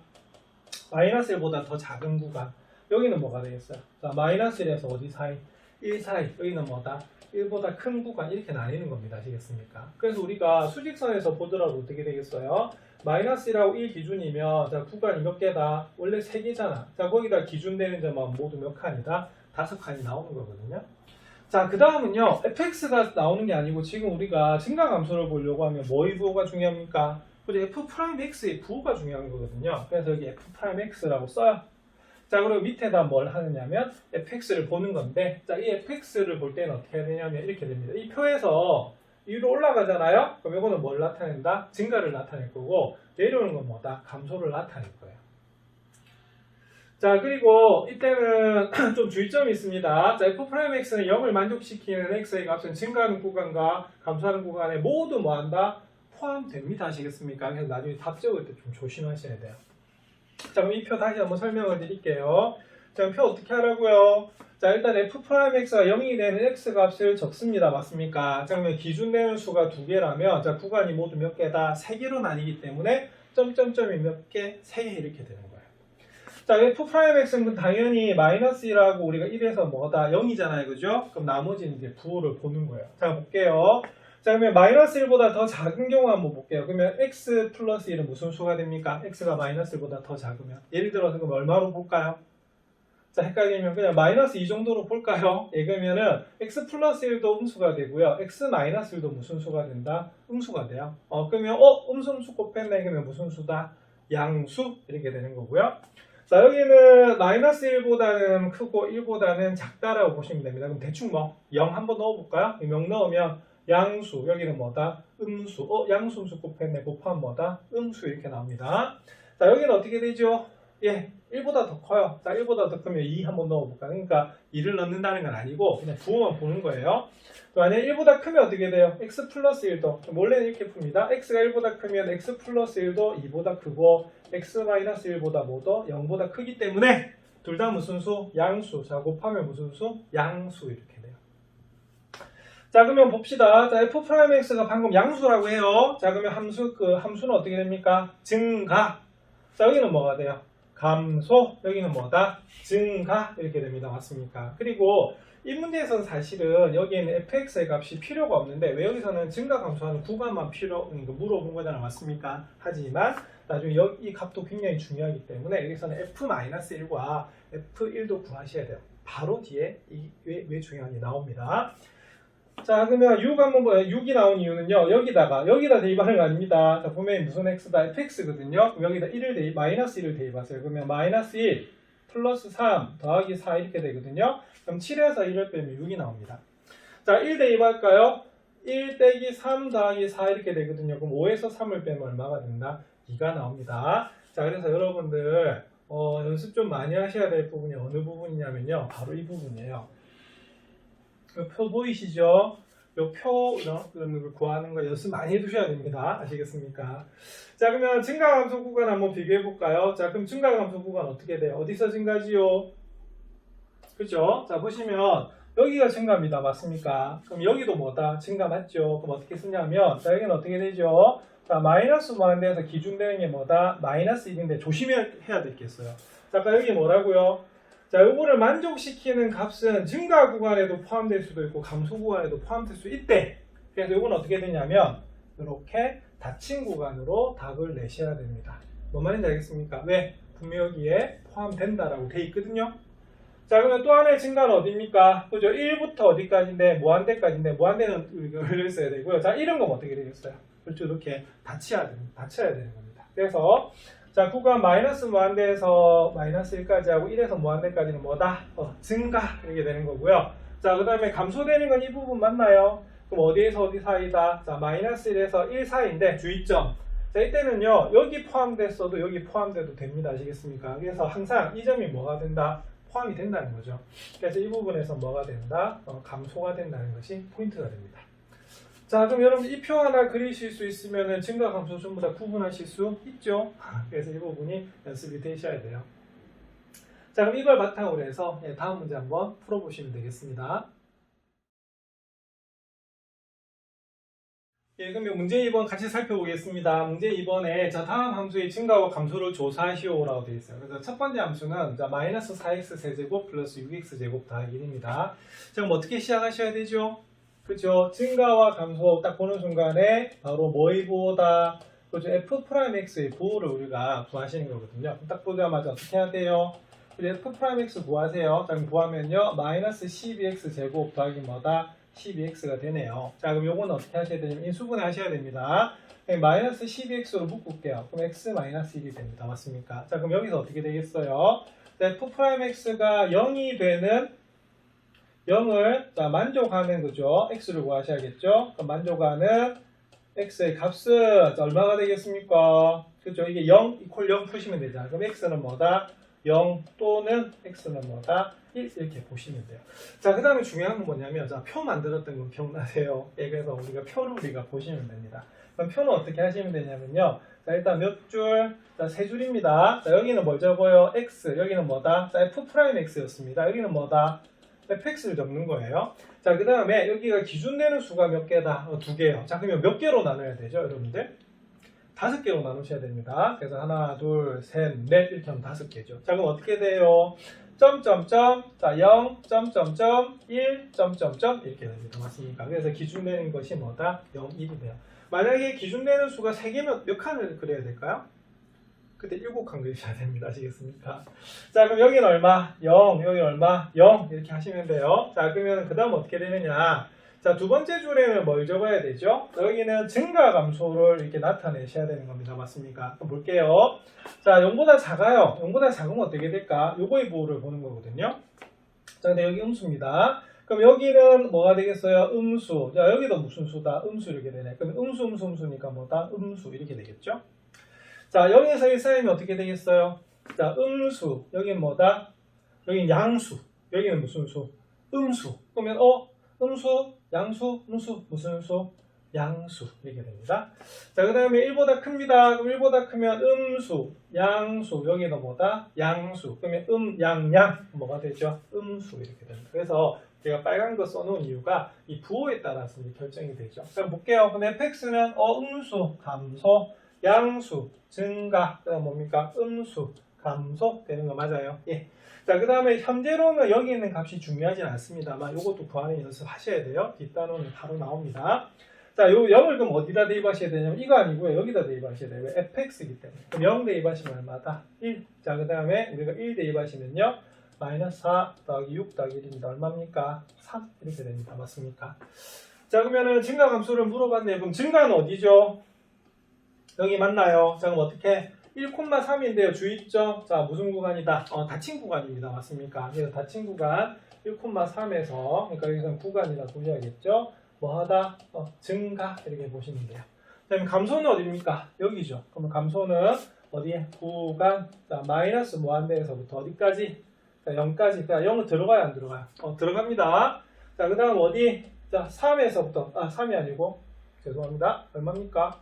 Speaker 1: 마이너스 1보다 더 작은 구간. 여기는 뭐가 되겠어요? 자, 마이너스 1에서 어디 사이? 1 사이. 여기는 뭐다? 1보다 큰 구간 이렇게 나뉘는 겁니다. 아시겠습니까? 그래서 우리가 수직선에서 보더라도 어떻게 되겠어요? 마이너스 1하고 1 기준이면 자, 구간이 몇 개다? 원래 3개잖아. 자, 거기다 기준되는 점은 모두 몇 칸이다? 5칸이 나오는 거거든요. 자, 그 다음은요. fx가 나오는 게 아니고 지금 우리가 증가감소를 보려고 하면 뭐의 부호가 중요합니까? 우리 f'x의 부호가 중요한 거거든요. 그래서 여기 f'x라고 써요. 자, 그리고 밑에다 뭘 하느냐면 fx를 보는 건데 자, 이 fx를 볼 때는 어떻게 해야 되냐면 이렇게 됩니다. 이 표에서 위로 올라가잖아요. 그럼 이거는 뭘 나타낸다? 증가를 나타낼 거고 내려오는 건 뭐다? 감소를 나타낼 거예요. 자 그리고 이때는 좀 주의점이 있습니다. 자 f'x는 0을 만족시키는 x의 값은 증가하는 구간과 감소하는 구간에 모두 뭐한다? 포함됩니다. 아시겠습니까? 그래서 나중에 답 적을 때 좀 조심하셔야 돼요. 자 그럼 이 표 다시 한번 설명을 드릴게요. 자 그럼 표 어떻게 하라고요? 자 일단 f'x가 0이 되는 x 값을 적습니다. 맞습니까? 자 그러면 기준 되는 수가 2개라면 자 구간이 모두 몇 개다? 3개로 나뉘기 때문에 점점점이 몇 개? 3개 이렇게 되는 거예요. 자, f'x는 당연히 마이너스 1하고 우리가 1에서 뭐다? 0이잖아요. 그죠? 그럼 나머지는 이제 부호를 보는 거예요. 자, 볼게요. 자, 그러면 마이너스 1보다 더 작은 경우 한번 볼게요. 그러면 x 플러스 1은 무슨 수가 됩니까? x가 마이너스 1보다 더 작으면. 예를 들어서 그럼 얼마로 볼까요? 자, 헷갈리면 그냥 마이너스 2 정도로 볼까요? 예, 그러면은 x 플러스 1도 음수가 되고요. x 마이너스 1도 무슨 수가 된다? 음수가 돼요. 그러면 음수 곱했네. 그러면 무슨 수다? 양수 이렇게 되는 거고요. 자 여기는 마이너스 1보다는 크고 1보다는 작다라고 보시면 됩니다. 그럼 대충 뭐 0 한번 넣어볼까요? 0 넣으면 양수 여기는 뭐다? 음수 양수 음수 곱했네 곱하면 뭐다? 음수 이렇게 나옵니다. 자 여기는 어떻게 되죠? 예 1보다 더 커요. 자 1보다 더 크면 2 한번 넣어볼까요? 그러니까 2를 넣는다는 건 아니고 그냥 부호만 보는 거예요. 만약에 1보다 크면 어떻게 돼요? x 플러스 1도 원래는 이렇게 풉니다. x가 1보다 크면 x 플러스 1도 2보다 크고 x 마이너스 1보다 뭐도 0보다 크기 때문에 둘 다 무슨 수? 양수. 자 곱하면 무슨 수? 양수 이렇게 돼요. 자 그러면 봅시다. 자 f'x가 방금 양수라고 해요. 자 그러면 함수는 어떻게 됩니까? 증가. 자 여기는 뭐가 돼요? 감소. 여기는 뭐다? 증가 이렇게 됩니다. 맞습니까? 그리고 이 문제에서는 사실은 여기에는 fx의 값이 필요가 없는데 왜 여기서는 증가 감소하는 구간만 물어본 거잖아. 맞습니까? 하지만 나중에 이 값도 굉장히 중요하기 때문에 여기서는 f-1과 f1도 구하셔야 돼요. 바로 뒤에 왜 중요한지 나옵니다. 자, 그러면 6 한번 보요. 6이 나온 이유는요. 여기다 대입하는 거 아닙니다. 자, 보면 무슨 x다? fx거든요. 그럼 여기다 1을 마이너스 1을 대입하세요. 그러면 마이너스 1 플러스 3 더하기 4 이렇게 되거든요. 그럼 7에서 1을 빼면 6이 나옵니다. 자, 1 대입할까요? 1 빼기 3 더하기 4 이렇게 되거든요. 그럼 5에서 3을 빼면 얼마가 된다? 2가 나옵니다. 자, 그래서 여러분들 연습 좀 많이 하셔야 될 부분이 어느 부분이냐면요. 바로 이 부분이에요. 표 보이시죠? 요 표를 구하는 거 연습 많이 해두셔야 됩니다. 아시겠습니까? 자, 그러면 증가함수 구간 한번 비교해 볼까요? 자, 그럼 증가함수 구간 어떻게 돼요? 어디서 증가지요? 그죠? 자, 보시면 여기가 증가입니다. 맞습니까? 그럼 여기도 뭐다? 증가 맞죠? 그럼 어떻게 쓰냐면, 자, 여기는 어떻게 되죠? 자, 마이너스 무한대에서 기준되는 게 뭐다? 마이너스 1인데 조심해야 될 게 있어요. 자, 아까 여기 뭐라고요? 자, 요거를 만족시키는 값은 증가 구간에도 포함될 수도 있고 감소 구간에도 포함될 수 있대. 그래서 요건 어떻게 되냐면 이렇게 닫힌 구간으로 답을 내셔야 됩니다. 뭔 말인지 알겠습니까? 왜? 분명 여기에 포함된다라고 돼 있거든요. 자, 그러면 또 하나의 증가는 어디입니까? 그죠? 1부터 어디까지인데 무한대까지인데 무한대는 열려 있어야 되고요. 자, 이런 건 어떻게 되겠어요? 그렇죠? 이렇게 닫혀야 되는 겁니다. 그래서 자, 구간 마이너스 무한대에서 마이너스 1까지 하고 1에서 무한대까지는 뭐다? 증가 이렇게 되는 거고요. 자, 그 다음에 감소되는 건 이 부분 맞나요? 그럼 어디에서 어디 사이다? 자, 마이너스 1에서 1 사이인데 주의점. 자, 이때는요, 여기 포함됐어도 여기 포함돼도 됩니다. 아시겠습니까? 그래서 항상 이 점이 뭐가 된다? 포함이 된다는 거죠. 그래서 이 부분에서 뭐가 된다? 감소가 된다는 것이 포인트가 됩니다. 자, 그럼 여러분 이 표 하나 그리실 수 있으면 증가 감소 전부 다 구분하실 수 있죠. 그래서 이 부분이 연습이 되셔야 돼요. 자, 그럼 이걸 바탕으로 해서 다음 문제 한번 풀어보시면 되겠습니다. 예, 그러면 문제 2번 같이 살펴보겠습니다. 문제 2번에 자, 다음 함수의 증가와 감소를 조사하시오라고 되어 있어요. 그래서 첫 번째 함수는 자, 마이너스 4x 세제곱 플러스 6x 제곱 더하기 1입니다. 자, 그럼 어떻게 시작하셔야 되죠? 그죠? 증가와 감소 딱 보는 순간에 바로 뭐의 부호다? 그죠? f'x의 부호를 우리가 구하시는 거거든요. 딱 보자마자 어떻게 해야 돼요? f'x 구하세요. 자, 그럼 구하면요. 마이너스 12x 제곱 더하기 뭐다? 12x가 되네요. 자, 그럼 요거는 어떻게 하셔야 되냐면 인수분해 하셔야 됩니다. 마이너스 12x로 묶을게요. 그럼 x 마이너스 1이 됩니다. 맞습니까? 자, 그럼 여기서 어떻게 되겠어요? f'x가 0이 되는 0을 자, 만족하는 거죠. x를 구하셔야겠죠. 그럼 만족하는 x의 값은 자, 얼마가 되겠습니까? 그렇죠. 이게 0 이퀄 0 푸시면 되죠. 그럼 x는 뭐다? 0 또는 x는 뭐다? 1 이렇게 보시면 돼요. 자, 그 다음에 중요한 건 뭐냐면 자, 표 만들었던 건 기억나세요? 예, 그래서 우리가 표를 보시면 됩니다. 그럼 표는 어떻게 하시면 되냐면요. 자, 일단 몇 줄? 자, 세 줄입니다. 자, 여기는 뭘 적어요? x. 여기는 뭐다? 자, f'x였습니다. 여기는 뭐다? fx를 적는 거예요. 자, 그 다음에 여기가 기준되는 수가 몇 개다? 2개예요. 자, 그러면 몇 개로 나눠야 되죠, 여러분들? 5개로 나누셔야 됩니다. 그래서 하나, 둘, 셋, 넷 이렇게 하면 5개죠. 자, 그럼 어떻게 돼요? 점점점, 자, 0, 점점점, 1, 점점점 이렇게 됩니다. 맞습니까? 그래서 기준되는 것이 뭐다? 0, 1이 돼요. 만약에 기준되는 수가 3개면 몇 칸을 그려야 될까요? 그때 7칸 그리셔야 됩니다. 아시겠습니까? 자, 그럼 여기는 얼마? 0, 여기는 얼마? 0 이렇게 하시면 돼요. 자, 그러면 그 다음 어떻게 되느냐? 자, 두 번째 줄에는 뭘 적어야 되죠? 여기는 증가 감소를 이렇게 나타내셔야 되는 겁니다. 맞습니까? 그럼 볼게요. 자, 0보다 작아요. 0보다 작으면 어떻게 될까? 요거의 부호를 보는 거거든요. 자, 근데 여기 음수입니다. 그럼 여기는 뭐가 되겠어요? 음수. 자, 여기도 무슨 수다? 음수 이렇게 되네. 그럼 음수니까 뭐다? 음수 이렇게 되겠죠? 자, 0에서 1 사이면 어떻게 되겠어요? 자, 음수. 여기는 뭐다? 여기는 양수. 여기는 무슨 수? 음수. 그러면 음수, 양수, 음수, 무슨 수? 양수. 이렇게 됩니다. 자, 그 다음에 1보다 큽니다. 그럼 1보다 크면 음수, 양수. 여기는 뭐다? 양수. 그러면 양. 뭐가 되죠? 음수. 이렇게 됩니다. 그래서 제가 빨간 거 써놓은 이유가 이 부호에 따라서 결정이 되죠. 그럼 볼게요. 그럼 fx는 음수, 감소, 양수, 증가, 그다음 뭡니까? 음수, 감소 되는 거 맞아요. 예. 자, 그 다음에 현재로는 여기 있는 값이 중요하진 않습니다만 이것도 구하는 연습하셔야 돼요. 뒷단원이 바로 나옵니다. 자, 요 0을 그럼 어디다 대입하셔야 되냐면 이거 아니고요. 여기다 대입하셔야 돼요. 왜? fx이기 때문에. 그럼 0 대입하시면 얼마다? 1. 자, 그 다음에 우리가 1 대입하시면요. 마이너스 4 더하기 6 더하기 1입니다. 얼마입니까? 3 이렇게 됩니다. 맞습니까? 자, 그러면은 증가 감소를 물어봤네요. 그럼 증가는 어디죠? 여기 맞나요? 자, 그럼 어떻게? 1,3인데요. 주의점. 자, 무슨 구간이다? 닫힌 구간입니다. 맞습니까? 그래서 닫힌 구간 1,3에서, 그러니까 여기서는 구간이라 보셔야겠죠? 뭐 하다? 증가. 이렇게 보시면 돼요. 그 다음에 감소는 어디입니까? 여기죠. 그러면 감소는 어디에? 구간. 자, 마이너스 무한대에서부터 어디까지? 자, 0까지. 자, 0은 들어가요? 안 들어가요? 들어갑니다. 자, 그 다음 어디? 자, 3에서부터, 3이 아니고, 죄송합니다. 얼마입니까?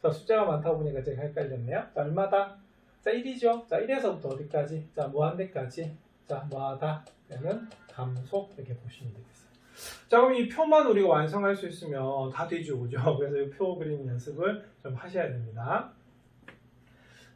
Speaker 1: 자, 숫자가 많다 보니까 제가 헷갈렸네요. 자, 얼마다? 자, 1이죠. 자, 1에서부터 어디까지? 자, 무한대까지. 자, 뭐하다? 얘는 감소. 이렇게 보시면 되겠어요. 자, 그럼 이 표만 우리가 완성할 수 있으면 다 되죠. 그죠? 그래서 이 표 그리는 연습을 좀 하셔야 됩니다.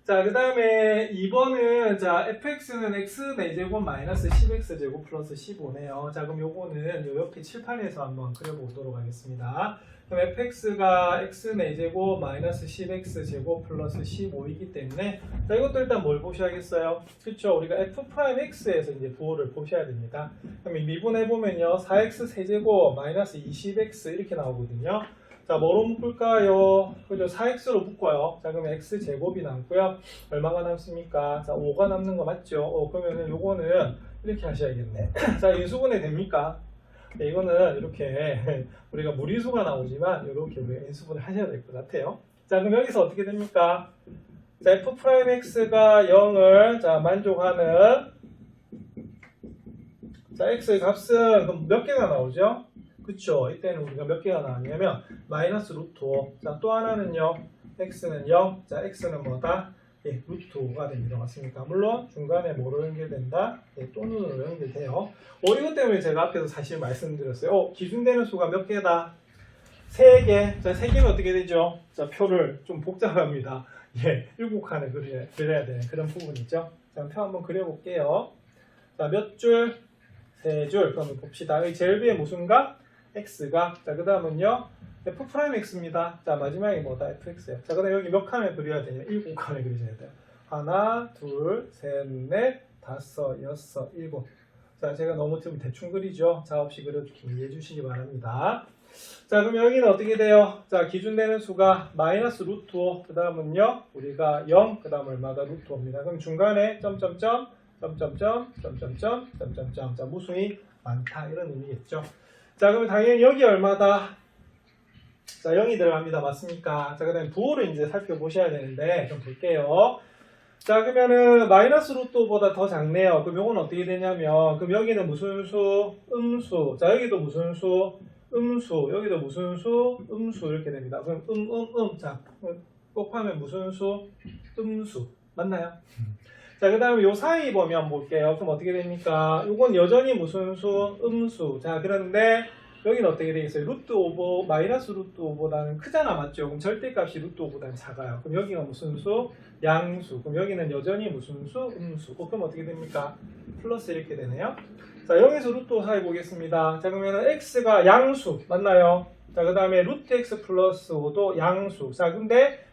Speaker 1: 자, 그 다음에 2번은, 자, fx는 x 4제곱 마이너스 10x제곱 플러스 15네요. 자, 그럼 요거는 요 옆에 칠판에서 한번 그려보도록 하겠습니다. 그럼 fx가 x 4제곱 마이너스 10x제곱 플러스 15이기 때문에, 자, 이것도 일단 뭘 보셔야겠어요? 그쵸? 우리가 f'x에서 이제 부호를 보셔야 됩니다. 그럼 미분해보면요, 4x 세제곱 마이너스 20x 이렇게 나오거든요. 자, 뭐로 묶을까요? 그죠? 4x로 묶어요. 자, 그러면 x제곱이 남고요. 얼마가 남습니까? 자, 5가 남는 거 맞죠? 그러면은 요거는 이렇게 하셔야겠네. 자, 인수분해 됩니까? 네, 이거는 이렇게 우리가 무리수가 나오지만 이렇게 우리가 인수분해 하셔야 될 것 같아요. 자, 그럼 여기서 어떻게 됩니까? 자, f'x가 0을 자, 만족하는 자, x의 값은 그럼 몇 개가 나오죠? 그쵸? 이때는 우리가 몇 개가 나왔냐면 마이너스 루트 5. 자, 또 하나는요. x는 0. 자, x는 뭐다? 예, 루트 5가 됩니다. 맞습니까? 물론 중간에 뭐로 연결된다? 예, 또 눈으로 연결돼요. 이것 때문에 제가 앞에서 사실 말씀드렸어요. 기준되는 수가 몇 개다? 3개. 자, 3개면 어떻게 되죠? 자, 표를 좀 복잡합니다. 예, 7칸을 그려야 되는 그런 부분이죠. 자, 표 한번 그려볼게요. 자, 몇 줄? 3줄. 그럼 봅시다. 여기 제일 위에 무슨 값? x가. 자, 그 다음은요. f'x입니다. 자, 마지막에 뭐다? fx예요. 자, 그 다음 여기 몇 칸을 그려야 되냐? 7칸을 그리셔야 돼요. 하나, 둘, 셋, 넷, 다섯, 여섯, 일곱. 자, 제가 너무 좀 대충 그리죠? 자, 없이 그려주기 이해해 주시기 바랍니다. 자, 그럼 여기는 어떻게 돼요? 자, 기준되는 수가 마이너스 루트 5. 그 다음은요. 우리가 0. 그 다음 얼마다? 루트 5입니다. 그럼 중간에 점점점, 점점점, 점점점, 점점점. 자, 무수히 많다. 이런 의미겠죠. 자, 그러면 당연히 여기 얼마다? 자, 0이 들어갑니다. 맞습니까? 자, 그 다음에 부호를 이제 살펴보셔야 되는데, 좀 볼게요. 자, 그러면은 마이너스 루트 5보다 더 작네요. 그럼 요건 어떻게 되냐면, 그럼 여기는 무슨 수? 음수. 자, 여기도 무슨 수? 음수. 여기도 무슨 수? 음수. 이렇게 됩니다. 그럼 자, 곱하면 무슨 수? 음수. 맞나요? 자, 그 다음에 요 사이 보면 볼게요. 그럼 어떻게 됩니까? 요건 여전히 무슨 수? 음수. 자, 그런데 여기는 어떻게 되겠어요? 루트 5, 마이너스 루트 5보다는 크잖아, 맞죠? 그럼 절대값이 루트 5보다는 작아요. 그럼 여기가 무슨 수? 양수. 그럼 여기는 여전히 무슨 수? 음수. 그럼 어떻게 됩니까? 플러스 이렇게 되네요. 자, 0에서 루트 5 사이 보겠습니다. 자, 그러면 x가 양수. 맞나요? 자, 그 다음에 루트 x 플러스 5도 양수. 자, 근데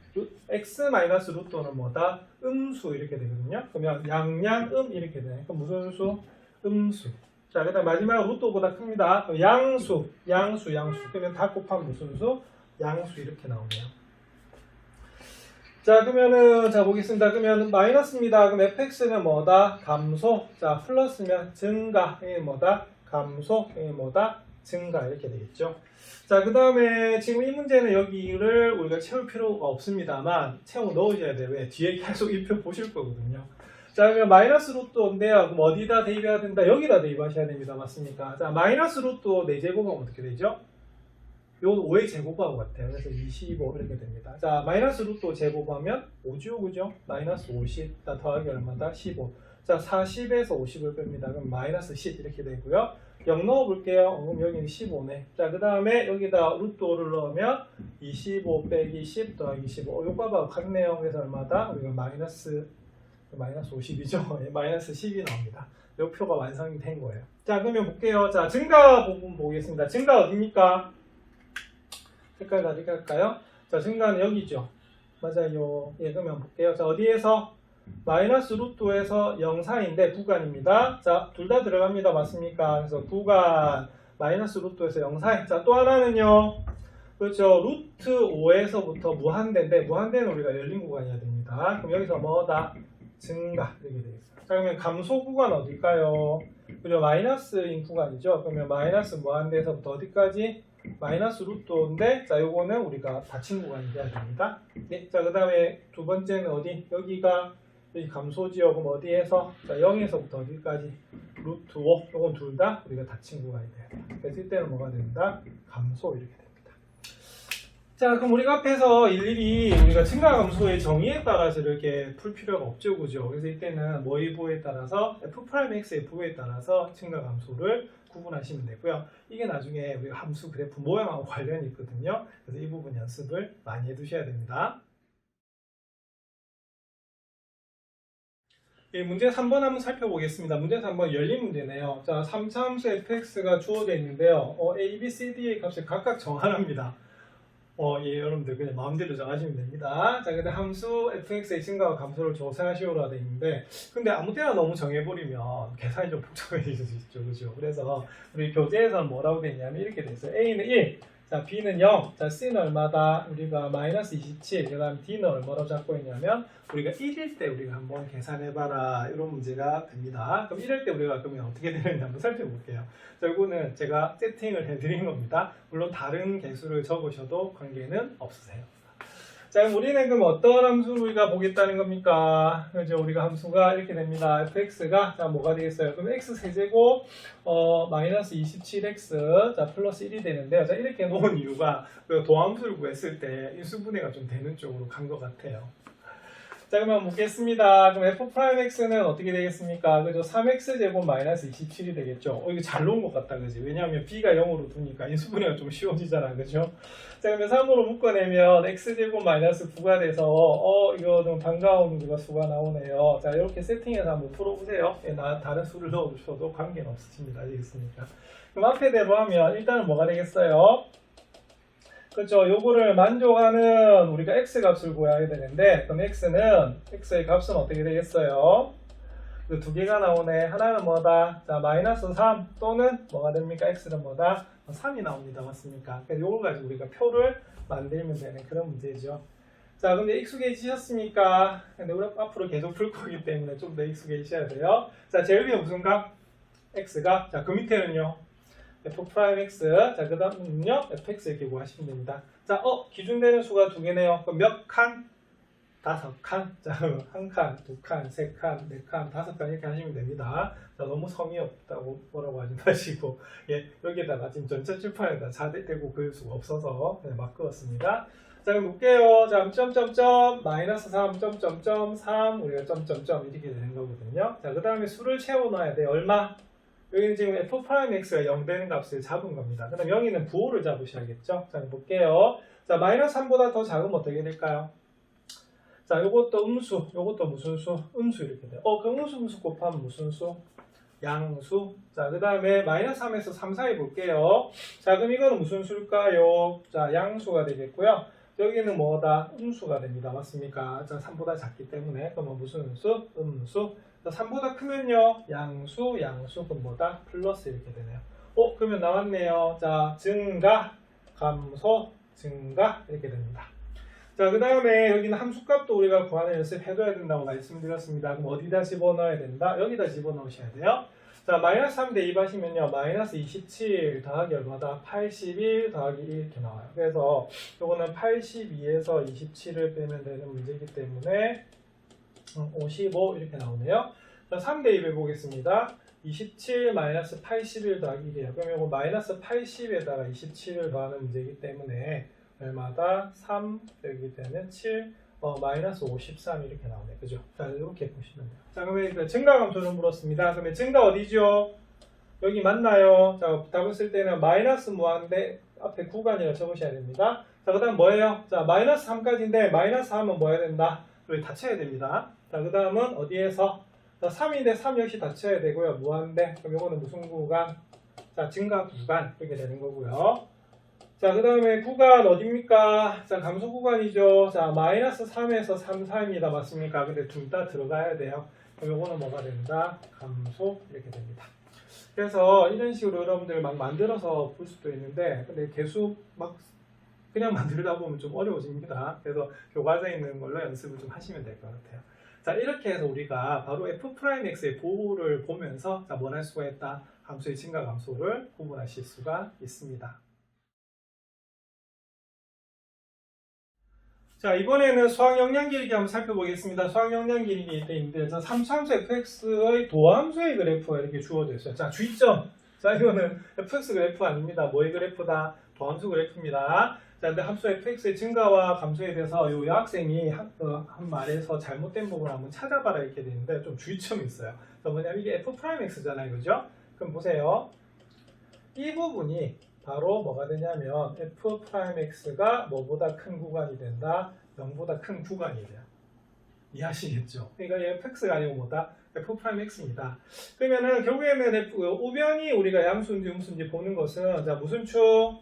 Speaker 1: x 마이너스 루트 5는 뭐다? 음수 이렇게 되거든요. 그러면 양양음 이렇게 되네. 그럼 무슨 수? 음수. 자, 그 다음 마지막 루트 5보다 큽니다. 양수. 그러면 다 곱하면 무슨 수? 양수 이렇게 나오네요. 자, 그러면은 자 보겠습니다. 그러면 마이너스입니다. 그럼 fx는 뭐다? 감소. 자, 플러스면 증가. 이게 뭐다? 감소. 이게 뭐다? 증가. 이렇게 되겠죠. 자, 그 다음에 지금 이 문제는 여기를 우리가 채울 필요가 없습니다만 채워 넣으셔야 돼요. 왜? 뒤에 계속 이 표 보실 거거든요. 자, 그러면 마이너스 루트 5인데요. 그럼 어디다 대입해야 된다? 여기다 대입하셔야 됩니다. 맞습니까? 자, 마이너스 루트 5 4제곱하면 어떻게 되죠? 요 5의 제곱하고 같아요. 그래서 25 이렇게 됩니다. 자, 마이너스 루트 5 제곱하면 5죠, 그죠? 마이너스 50. 자, 더하기 얼마다? 15. 자, 40에서 50을 뺍니다. 그럼 마이너스 10 이렇게 되고요. 0 넣어볼게요. 그럼 여기는 15네. 자, 그 다음에 여기다 루트 5를 넣으면 25 빼기 10 더하기 15. 요거하고 같네요. 그래서 얼마다? 우리가 마이너스 50이죠. 마이너스 10이 나옵니다. 요 표가 완성이 된 거예요. 자, 그러면 볼게요. 자, 증가 부분 보겠습니다. 증가 어디입니까? 색깔 다르게 할까요? 자, 증가는 여기죠. 맞아요. 예, 그러면 볼게요. 자, 어디에서? 마이너스 루트 5에서 0 사이인데 구간입니다. 자, 둘 다 들어갑니다. 맞습니까? 그래서 구간 마이너스 루트에서 0 사이. 자, 또 하나는요. 그렇죠. 루트 5에서부터 무한대인데 무한대는 우리가 열린 구간이어야 됩니다. 그럼 여기서 뭐다? 증가 이렇게 되겠어요. 자, 그러면 감소 구간 어딜까요? 그죠? 마이너스인 구간이죠. 그러면 마이너스 무한대에서부터 어디까지? 마이너스 루트 5인데 자, 요거는 우리가 닫힌 구간이 돼야 됩니다. 네, 자, 그 다음에 두 번째는 어디? 여기가 여기 감소지요. 그럼 어디에서? 자, 0에서부터 어디까지? 루트 5. 요건 둘 다 우리가 닫힌 구간이 돼야 돼요. 그래서 이때는 뭐가 된다? 감소 이렇게 됩니다. 자, 그럼 우리가 앞에서 일일이 우리가 증가 감소의 정의에 따라서 이렇게 풀 필요가 없죠, 그죠? 그래서 이때는 뭐의 부호에 따라서 f'x의 부호에 따라서 증가 감소를 구분하시면 되고요. 이게 나중에 우리가 함수 그래프 모양하고 관련이 있거든요. 그래서 이 부분 연습을 많이 해두셔야 됩니다. 예, 문제 3번 한번 살펴보겠습니다. 문제 3번 열린 문제네요. 자, 3차 함수 fx가 주어져 있는데요. a, b, c, d의 값을 각각 정하랍니다. 예, 여러분들 그냥 마음대로 정하시면 됩니다. 자, 근데 함수 fx의 증가와 감소를 조사하시오라 되어 있는데, 근데 아무 때나 너무 정해버리면 계산이 좀 복잡해질 수 있죠, 그죠? 그래서 우리 교재에서는 뭐라고 되어 있냐면 이렇게 돼 있어요. a는 1, 자, b는 0, 자, c는 얼마다? 우리가 마이너스 27, 그 다음 d는 얼마로 잡고 있냐면 우리가 1일 때 우리가 한번 계산해봐라 이런 문제가 됩니다. 그럼 1일 때 우리가 그러면 어떻게 되는지 한번 살펴볼게요. 자, 이거는 제가 세팅을 해드린 겁니다. 물론 다른 개수를 적으셔도 관계는 없으세요. 자, 그럼 우리는 그럼 어떤 함수를 우리가 보겠다는 겁니까? 그죠? 우리가 함수가 이렇게 됩니다. fx가 자, 뭐가 되겠어요? 그럼 x 세제곱 마이너스 27x 자, 플러스 1이 되는데요. 자, 이렇게 놓은 이유가 도함수를 구했을 때 인수분해가 좀 되는 쪽으로 간 것 같아요. 자, 그러면 묻겠습니다. 그럼 f'x는 어떻게 되겠습니까? 그죠? 3x 제곱 마이너스 27이 되겠죠? 이거 잘 놓은 것 같다, 그지? 왜냐하면 b가 0으로 두니까 인수분해가 좀 쉬워지잖아, 그죠? 자, 그러면 3으로 묶어내면 x 제곱 마이너스 9가 돼서 이거 좀 반가운 수가 나오네요. 자, 이렇게 세팅해서 한번 풀어보세요. 예, 다른 수를 넣어주셔도 관계는 없으십니다. 아시겠습니까? 그럼 앞에대로 하면 일단은 뭐가 되겠어요? 그렇죠. 요거를 만족하는 우리가 x 값을 구해야 되는데, 그럼 x의 값은 어떻게 되겠어요? 그 두 개가 나오네. 하나는 뭐다? 자, 마이너스 3 또는 뭐가 됩니까? x는 뭐다? 3이 나옵니다. 맞습니까? 그래서 요걸 가지고 우리가 표를 만들면 되는 그런 문제죠. 자, 근데 익숙해지셨습니까? 근데 우리 앞으로 계속 풀 거기 때문에 좀 더 익숙해지셔야 돼요. 자, 제일 위에 무슨 값? x가. 자, 그 밑에는요? f'x. 자, 그 다음은요, fx 이렇게 구하시면 됩니다. 자, 기준되는 수가 두 개네요. 그럼 몇 칸? 5칸. 자, 한 칸, 두 칸, 세 칸, 네 칸, 5칸 이렇게 하시면 됩니다. 자, 너무 성의 없다고 뭐라고 하지 마시고, 예, 여기에다가 지금 전체 칠판에다 자대대고 그릴 수가 없어서 그냥 막 그었습니다. 자, 그럼 볼게요. 자, 점점점, 마이너스 3, 점점점, 3, 우리가 점점점 이렇게 되는 거거든요. 자, 그 다음에 수를 채워놔야 돼요. 얼마? 여기는 지금 f'x가 0 되는 값을 잡은 겁니다. 그럼 여기는 부호를 잡으셔야겠죠? 자, 볼게요. 자, 마이너스 3보다 더 작으면 어떻게 될까요? 자, 요것도 음수, 요것도 무슨 수? 음수 이렇게 돼요. 그 음수 곱하면 무슨 수? 양수. 자, 그 다음에 마이너스 3에서 3 사이 볼게요. 자, 그럼 이거는 무슨 수일까요? 자, 양수가 되겠고요. 여기는 뭐다? 음수가 됩니다. 맞습니까? 자, 3보다 작기 때문에. 그러면 무슨 음수? 음수. 자, 3보다 크면요. 양수, 그럼 뭐다? 플러스 이렇게 되네요. 그러면 나왔네요. 자, 증가, 감소, 증가 이렇게 됩니다. 자, 그 다음에 여기는 함수값도 우리가 구하는 연습해둬야 된다고 말씀드렸습니다. 그럼 어디다 집어넣어야 된다? 여기다 집어넣으셔야 돼요. 자, 마이너스 3 대입하시면요. 마이너스 27 더하기 얼마다? 81 더하기 1 이렇게 나와요. 그래서 요거는 82에서 27을 빼면 되는 문제이기 때문에 55 이렇게 나오네요. 자, 3 대입해 보겠습니다. 27 마이너스 81 더하기 1이에요. 그럼 이거 마이너스 80에다가 27을 더하는 문제이기 때문에 얼마다? 3 여기 되면 7 마이너스 53 이렇게 나오네. 그죠? 자, 이렇게 보시면 돼요. 자, 그러면 증가 감소를 물었습니다. 그러면 증가 어디죠? 여기 맞나요? 자, 답을 쓸 때는 마이너스 무한대 앞에 구간이라 적으셔야 됩니다. 자, 그 다음 뭐예요? 자, 마이너스 3까지인데 마이너스 3은 뭐 해야 된다? 여기 닫혀야 됩니다. 자, 그 다음은 어디에서? 자, 3인데 3 역시 닫혀야 되고요. 무한대. 그럼 이거는 무슨 구간? 자, 증가 구간 이렇게 되는 거고요. 자, 그 다음에 구간 어딥니까? 자, 감소 구간이죠. 자, 마이너스 3에서 3 사이입니다. 맞습니까? 근데 둘 다 들어가야 돼요. 그럼 요거는 뭐가 된다? 감소 이렇게 됩니다. 그래서 이런 식으로 여러분들 막 만들어서 볼 수도 있는데, 근데 계속 막 그냥 만들다 보면 좀 어려워집니다. 그래서 교과서에 있는 걸로 연습을 좀 하시면 될 것 같아요. 자, 이렇게 해서 우리가 바로 f'x의 보호를 보면서 뭘 할 수가 있다? 함수의 증가 감소를 구분하실 수가 있습니다. 자, 이번에는 수학 역량 길이기 한번 살펴보겠습니다. 수학 역량 길이기 때 있는데, 자, 삼수함수 fx의 도함수의 그래프가 이렇게 주어져 있어요. 자, 주의점. 자, 이거는 fx 그래프 아닙니다. 뭐의 그래프다? 도함수 그래프입니다. 자, 근데 함수 fx의 증가와 감소에 대해서 이 여학생이 한 말에서 잘못된 부분을 한번 찾아봐라 이렇게 되는데 좀 주의점이 있어요. 뭐냐면 이게 f'x잖아요. 그죠? 그럼 보세요. 이 부분이 바로 뭐가 되냐면 f'x가 뭐보다 큰 구간이 된다? 0보다 큰 구간이 돼요. 이해하시겠죠? 그러니까 fx가 아니고 뭐다? f'x입니다. 그러면은 결국에는 우변이 우리가 양수인지 음수인지 보는 것은 자, 무슨 축?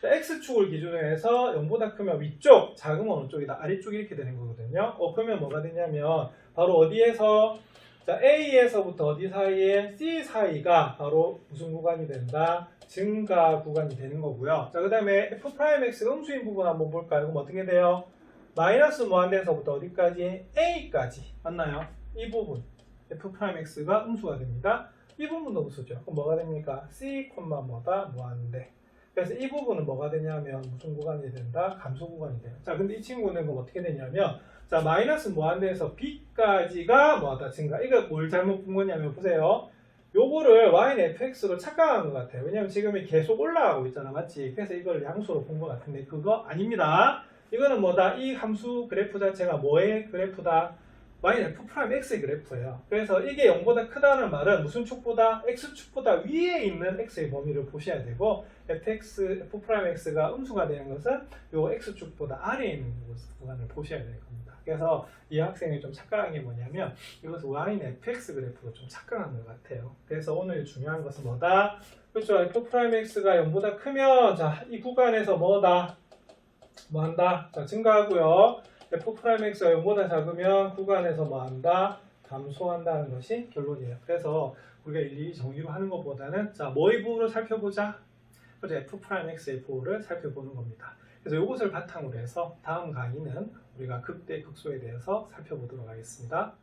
Speaker 1: x축을 기준으로 해서 0보다 크면 위쪽, 작으면 어느 쪽이다? 아래쪽 이렇게 되는 거거든요. 그러면 뭐가 되냐면 바로 어디에서 자, A에서부터 어디 사이에 C 사이가 바로 무슨 구간이 된다? 증가 구간이 되는 거고요. 자, 그 다음에 f'x가 음수인 부분 한번 볼까요? 그럼 어떻게 돼요? 마이너스 무한대에서부터 어디까지? A까지. 맞나요? 이 부분 f'x가 음수가 됩니다. 이 부분도 음수죠. 그럼 뭐가 됩니까? C, 뭐다? 무한대. 그래서 이 부분은 뭐가 되냐면 무슨 구간이 된다? 감소 구간이 돼요. 자, 근데 이 친구는 그럼 어떻게 되냐면 자, 마이너스 무한대에서 b까지가 뭐다? 증가. 이거 뭘 잘못 본 거냐면 보세요. 요거를 y는 fx로 착각한 것 같아요. 왜냐면 지금 계속 올라가고 있잖아. 맞지? 그래서 이걸 양수로 본 것 같은데 그거 아닙니다. 이거는 뭐다? 이 함수 그래프 자체가 뭐의 그래프다? y는 f'x의 그래프예요. 그래서 이게 0보다 크다는 말은 무슨 축보다? x축보다 위에 있는 x의 범위를 보셔야 되고 f'x가 음수가 되는 것은 요 x축보다 아래에 있는 구간을 보셔야 될 겁니다. 그래서 이 학생이 좀 착각한 게 뭐냐면 이것은 y는 fx 그래프로 좀 착각한 것 같아요. 그래서 오늘 중요한 것은 뭐다? 그렇죠. f'x가 0보다 크면 자, 이 구간에서 뭐다? 뭐 한다? 자, 증가하고요. f'x가 0보다 작으면 구간에서 뭐 한다? 감소한다는 것이 결론이에요. 그래서 우리가 일일이 정의로 하는 것보다는 자, 뭐의 부호를 살펴보자? 그래서 f'x의 부호를 살펴보는 겁니다. 그래서 이것을 바탕으로 해서 다음 강의는 우리가 극대, 극소에 대해서 살펴보도록 하겠습니다.